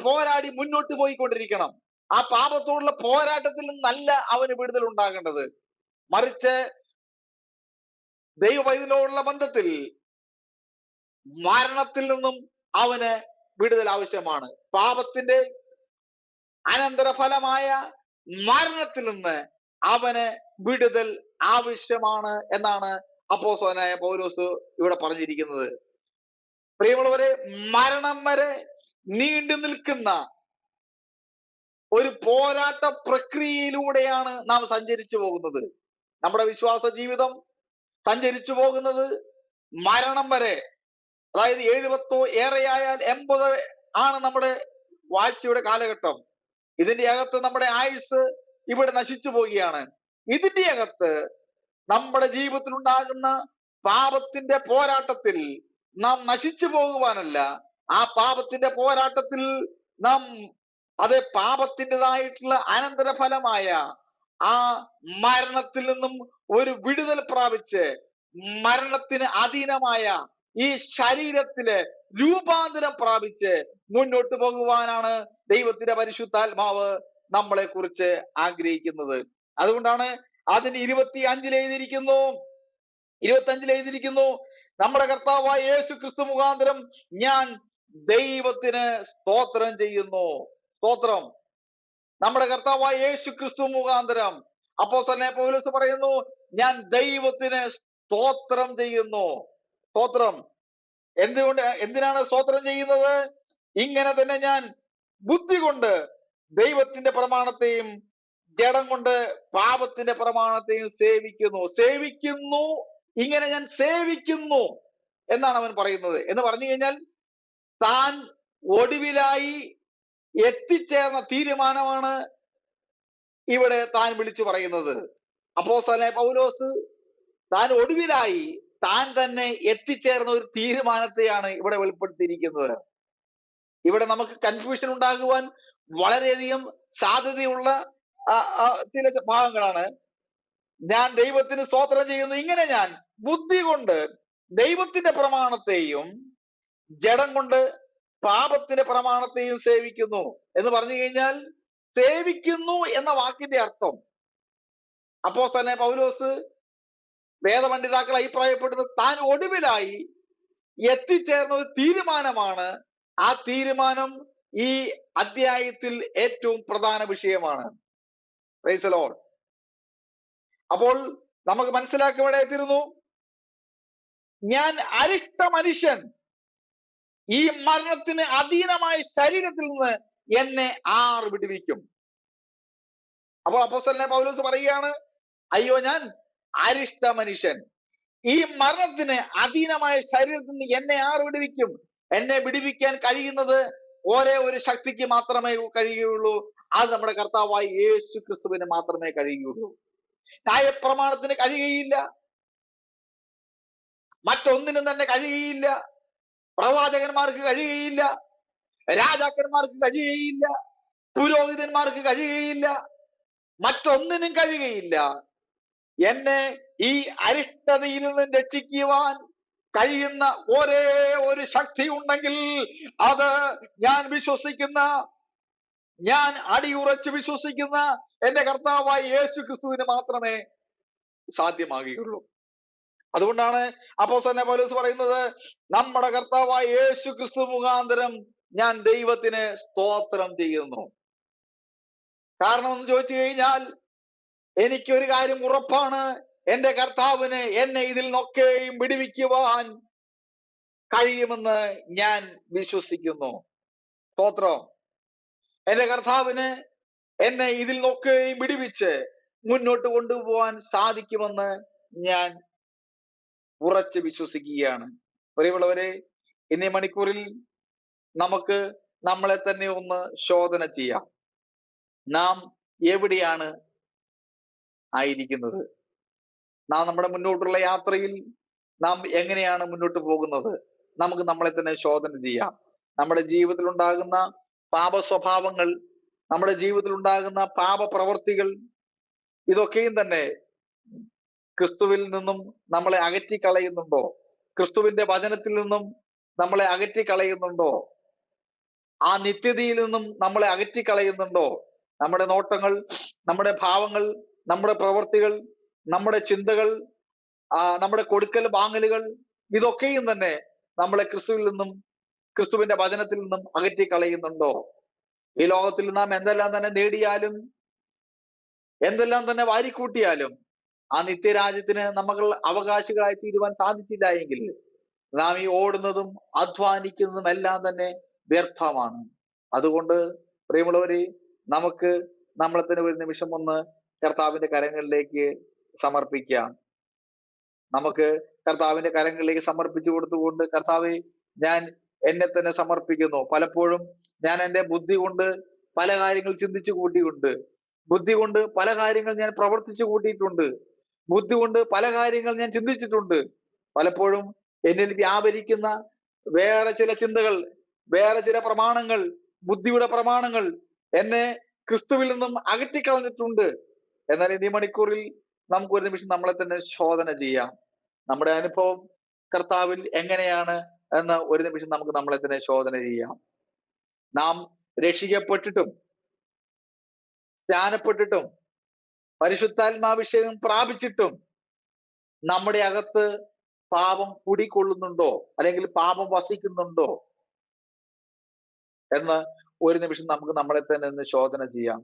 പോരാടി മുന്നോട്ട് പോയിക്കൊണ്ടിരിക്കണം. ആ പാപത്തോടുള്ള പോരാട്ടത്തിൽ നിന്നല്ല അവന് വിടുതൽ ഉണ്ടാകേണ്ടത്. മറിച്ച് ദൈവവൈതലിനോടുള്ള ബന്ധത്തിൽ മരണത്തിൽ നിന്നും അവന് വിടുതൽ ആവശ്യമാണ്. പാപത്തിന്റെ അനന്തരഫലമായ മരണത്തിൽ നിന്ന് അവന് വിടുതൽ ആവശ്യമാണ് എന്നാണ് അപ്പോസ്തലനായ പൗലോസ് ഇവിടെ പറഞ്ഞിരിക്കുന്നത്. പ്രിയമുള്ളവരെ, മരണം വരെ നീണ്ടു നിൽക്കുന്ന ഒരു പോരാട്ട പ്രക്രിയയിലൂടെയാണ് നാം സഞ്ചരിച്ചു പോകുന്നത്. നമ്മുടെ വിശ്വാസ ജീവിതം സഞ്ചരിച്ചു പോകുന്നത് മരണം വരെ, അതായത് 70 ഏറെയായാൽ 80 ആണ് നമ്മുടെ വാഴ്ചയുടെ കാലഘട്ടം. ഇതിന്റെ അകത്ത് നമ്മുടെ ആയുസ് ഇവിടെ നശിച്ചു പോവുകയാണ്. ഇതിന്റെ അകത്ത് നമ്മുടെ ജീവിതത്തിൽ ഉണ്ടാകുന്ന പാപത്തിന്റെ പോരാട്ടത്തിൽ നാം നശിച്ചു പോകുവാനല്ല, ആ പാപത്തിന്റെ പോരാട്ടത്തിൽ നാം അത് പാപത്തിൻ്റെതായിട്ടുള്ള അനന്തരഫലമായ ആ മരണത്തിൽ നിന്നും ഒരു വിടുതൽ പ്രാപിച്ച് മരണത്തിന് അധീനമായ ഈ ശരീരത്തില് രൂപാന്തരം പ്രാപിച്ച് മുന്നോട്ട് പോകുവാനാണ് ദൈവത്തിന്റെ പരിശുദ്ധാത്മാവ് നമ്മളെ കുറിച്ച് ആഗ്രഹിക്കുന്നത്. അതുകൊണ്ടാണ് അതിന് 25 എഴുതിയിരിക്കുന്നു, നമ്മുടെ കർത്താവായ യേശു ക്രിസ്തു മുഖാന്തരം ഞാൻ ദൈവത്തിന് സ്തോത്രം ചെയ്യുന്നു. സ്തോത്രം. നമ്മുടെ കർത്താവായ യേശു ക്രിസ്തു മുഖാന്തരം അപ്പോസ്തലനായ പൗലോസ് പറയുന്നു, ഞാൻ ദൈവത്തിന് സ്തോത്രം ചെയ്യുന്നു. സ്തോത്രം. എന്തിനാണ് സ്തോത്രം ചെയ്യുന്നത്? ഇങ്ങനെ തന്നെ ഞാൻ ബുദ്ധി കൊണ്ട് ദൈവത്തിന്റെ പ്രമാണത്തെയും ജഡം കൊണ്ട് പാപത്തിന്റെ പ്രമാണത്തെയും സേവിക്കുന്നു. ഇങ്ങനെ ഞാൻ സേവിക്കുന്നു എന്നാണ് അവൻ പറയുന്നത്. എന്ന് പറഞ്ഞു കഴിഞ്ഞാൽ താൻ ഒടുവിലായി എത്തിച്ചേർന്ന തീരുമാനമാണ് ഇവിടെ താൻ വിളിച്ചു പറയുന്നത്. അപ്പോസ്തലനായ പൗലോസ് താൻ ഒടുവിലായി താൻ തന്നെ എത്തിച്ചേർന്ന ഒരു തീരുമാനത്തെയാണ് ഇവിടെ വെളിപ്പെടുത്തിയിരിക്കുന്നത്. ഇവിടെ നമുക്ക് കൺഫ്യൂഷൻ ഉണ്ടാകുവാൻ വളരെയധികം സാധ്യതയുള്ള ചില ഭാഗങ്ങളാണ്. ഞാൻ ദൈവത്തിന് സ്തോത്രം ചെയ്യുന്നു, ഇങ്ങനെ ഞാൻ ബുദ്ധി കൊണ്ട് ദൈവത്തിന്റെ പ്രമാണത്തെയും ജഡം കൊണ്ട് പാപത്തിന്റെ പ്രമാണത്തെയും സേവിക്കുന്നു എന്ന് പറഞ്ഞു കഴിഞ്ഞാൽ, സേവിക്കുന്നു എന്ന വാക്കിന്റെ അർത്ഥം അപ്പോസ്തലനായ പൗലോസ് വേദപണ്ഡിതാക്കൾ അഭിപ്രായപ്പെടുന്നത് താൻ ഒടുവിലായി എത്തിച്ചേർന്ന ഒരു തീരുമാനമാണ്. ആ തീരുമാനം ഈ അധ്യായത്തിൽ ഏറ്റവും പ്രധാന വിഷയമാണ്. Price the Lord. അപ്പോൾ നമുക്ക് മനസ്സിലാക്കേണ്ടിയിരുന്നു, ഞാൻ അരിഷ്ട മനുഷ്യൻ, ഈ മരണത്തിന് അധീനമായ ശരീരത്തിൽ നിന്ന് എന്നെ ആർ വിടുവിക്കും. അപ്പോൾ അപ്പോസ്തലനായ പൗലോസ് പറയുകയാണ്, അയ്യോ ഞാൻ അരിഷ്ട മനുഷ്യൻ, ഈ മരണത്തിന് അധീനമായ ശരീരത്തിൽ നിന്ന് എന്നെ ആർ വിടുവിക്കും? എന്നെ വിടുവിക്കാൻ കഴിയുന്നത് ഒരേ ഒരു ശക്തിക്ക് മാത്രമേ കഴിയുകയുള്ളൂ. അത് നമ്മുടെ കർത്താവായ യേശു ക്രിസ്തുവിന് മാത്രമേ കഴിയുകയുള്ളൂ. ന്യായപ്രമാണത്തിന് കഴിയുകയില്ല, മറ്റൊന്നിനും തന്നെ കഴിയുകയില്ല, പ്രവാചകന്മാർക്ക് കഴിയുകയില്ല, രാജാക്കന്മാർക്ക് കഴിയുകയില്ല, പുരോഹിതന്മാർക്ക് കഴിയുകയില്ല, മറ്റൊന്നിനും കഴിയുകയില്ല. എന്നെ ഈ അരിഷ്ടതയിൽ നിന്ന് രക്ഷിക്കുവാൻ കഴിയുന്ന ഒരേ ഒരു ശക്തി ഉണ്ടെങ്കിൽ അത് ഞാൻ വിശ്വസിക്കുന്ന, ഞാൻ അടിയുറച്ച് വിശ്വസിക്കുന്ന എന്റെ കർത്താവായ യേശു ക്രിസ്തുവിന് മാത്രമേ സാധ്യമാകുകയുള്ളൂ. അതുകൊണ്ടാണ് അപ്പോസ്തലനായ പൗലോസ് പറയുന്നത്, നമ്മുടെ കർത്താവായ യേശു ക്രിസ്തു മുഖാന്തരം ഞാൻ ദൈവത്തിന് സ്തോത്രം ചെയ്യുന്നു. കാരണം എന്ന് ചോദിച്ചു കഴിഞ്ഞാൽ, എനിക്കൊരു കാര്യം ഉറപ്പാണ്, എന്റെ കർത്താവിന് എന്നെ ഇതിൽ നിന്നൊക്കെയും വിടുവിക്കുവാൻ കഴിയുമെന്ന് ഞാൻ വിശ്വസിക്കുന്നു. സ്തോത്രം. എന്റെ കർത്താവിന് എന്നെ ഇതിൽ നിന്നൊക്കെയും വിടുവിച്ച് മുന്നോട്ട് കൊണ്ടുപോകാൻ സാധിക്കുമെന്ന് ഞാൻ ഉറച്ച് വിശ്വസിക്കുകയാണ്. പ്രിയമുള്ളവരെ, ഇന്നീ മണിക്കൂറിൽ നമുക്ക് നമ്മളെ തന്നെ ഒന്ന് ശോധന ചെയ്യാം. നാം എവിടെയാണ് ആയിരിക്കുന്നത്? നാം നമ്മുടെ മുന്നോട്ടുള്ള യാത്രയിൽ നാം എങ്ങനെയാണ് മുന്നോട്ട് പോകുന്നത്? നമുക്ക് നമ്മളെ തന്നെ ശോധന ചെയ്യാം. നമ്മുടെ ജീവിതത്തിൽ ഉണ്ടാകുന്ന പാപ സ്വഭാവങ്ങൾ, നമ്മുടെ ജീവിതത്തിൽ ഉണ്ടാകുന്ന പാപ പ്രവർത്തികൾ, ഇതൊക്കെയും തന്നെ ക്രിസ്തുവിൽ നിന്നും നമ്മളെ അകറ്റിക്കളയുന്നുണ്ടോ? ക്രിസ്തുവിന്റെ വചനത്തിൽ നിന്നും നമ്മളെ അകറ്റിക്കളയുന്നുണ്ടോ? ആ നിത്യതയിൽ നിന്നും നമ്മളെ അകറ്റിക്കളയുന്നുണ്ടോ? നമ്മുടെ നോട്ടങ്ങൾ, നമ്മുടെ ഭാവങ്ങൾ, നമ്മുടെ പ്രവർത്തികൾ, നമ്മുടെ ചിന്തകൾ, നമ്മുടെ കൊടുക്കൽ വാങ്ങലുകൾ, ഇതൊക്കെയും തന്നെ നമ്മളെ ക്രിസ്തുവിൽ നിന്നും ക്രിസ്തുവിന്റെ വചനത്തിൽ നിന്നും അകറ്റിക്കളയുന്നുണ്ടോ? ഈ ലോകത്തിൽ നാം എന്തെല്ലാം തന്നെ നേടിയാലും എന്തെല്ലാം തന്നെ വാരിക്കൂട്ടിയാലും ആ നിത്യരാജ്യത്തിന് നമ്മൾ അവകാശികളായി തീരുവാൻ സാധിച്ചില്ല എങ്കിൽ നാം ഈ ഓടുന്നതും അധ്വാനിക്കുന്നതും എല്ലാം തന്നെ വ്യർത്ഥമാണ്. അതുകൊണ്ട് പ്രിയമുള്ളവരെ, നമുക്ക് നമ്മളെ തന്നെ ഒരു നിമിഷം ഒന്ന് കർത്താവിന്റെ കരങ്ങളിലേക്ക് സമർപ്പിക്കാം. നമുക്ക് കർത്താവിന്റെ കരങ്ങളിലേക്ക് സമർപ്പിച്ചു കൊടുത്തുകൊണ്ട്, കർത്താവെ, ഞാൻ എന്നെ തന്നെ സമർപ്പിക്കുന്നു. പലപ്പോഴും ഞാൻ എൻ്റെ ബുദ്ധി കൊണ്ട് പല കാര്യങ്ങൾ ചിന്തിച്ചു കൂട്ടിയിട്ടുണ്ട്. ബുദ്ധി കൊണ്ട് പല കാര്യങ്ങൾ ഞാൻ പ്രവർത്തിച്ചു കൂട്ടിയിട്ടുണ്ട്. ബുദ്ധി കൊണ്ട് പല കാര്യങ്ങൾ ഞാൻ ചിന്തിച്ചിട്ടുണ്ട്. പലപ്പോഴും എന്നിൽ വ്യാപരിക്കുന്ന വേറെ ചില ചിന്തകൾ, വേറെ ചില പ്രമാണങ്ങൾ, ബുദ്ധിയുടെ പ്രമാണങ്ങൾ എന്നെ ക്രിസ്തുവിൽ നിന്നും അകറ്റിക്കളഞ്ഞിട്ടുണ്ട്. എന്നാൽ ഈ മണിക്കൂറിൽ നമുക്ക് ഒരു നിമിഷം നമ്മളെ തന്നെ ശോധന ചെയ്യാം. നമ്മുടെ അനുഭവം കർത്താവിൽ എങ്ങനെയാണ് എന്ന് ഒരു നിമിഷം നമുക്ക് നമ്മളെ തന്നെ ശോധന ചെയ്യാം. നാം രക്ഷിക്കപ്പെട്ടിട്ടും ധ്യാനപ്പെട്ടിട്ടും പരിശുദ്ധാത്മാഭിഷേകം പ്രാപിച്ചിട്ടും നമ്മുടെ അകത്ത് പാപം കുടികൊള്ളുന്നുണ്ടോ, അല്ലെങ്കിൽ പാപം വസിക്കുന്നുണ്ടോ എന്ന് ഒരു നിമിഷം നമുക്ക് നമ്മളെ തന്നെ ഒന്ന് ശോധന ചെയ്യാം.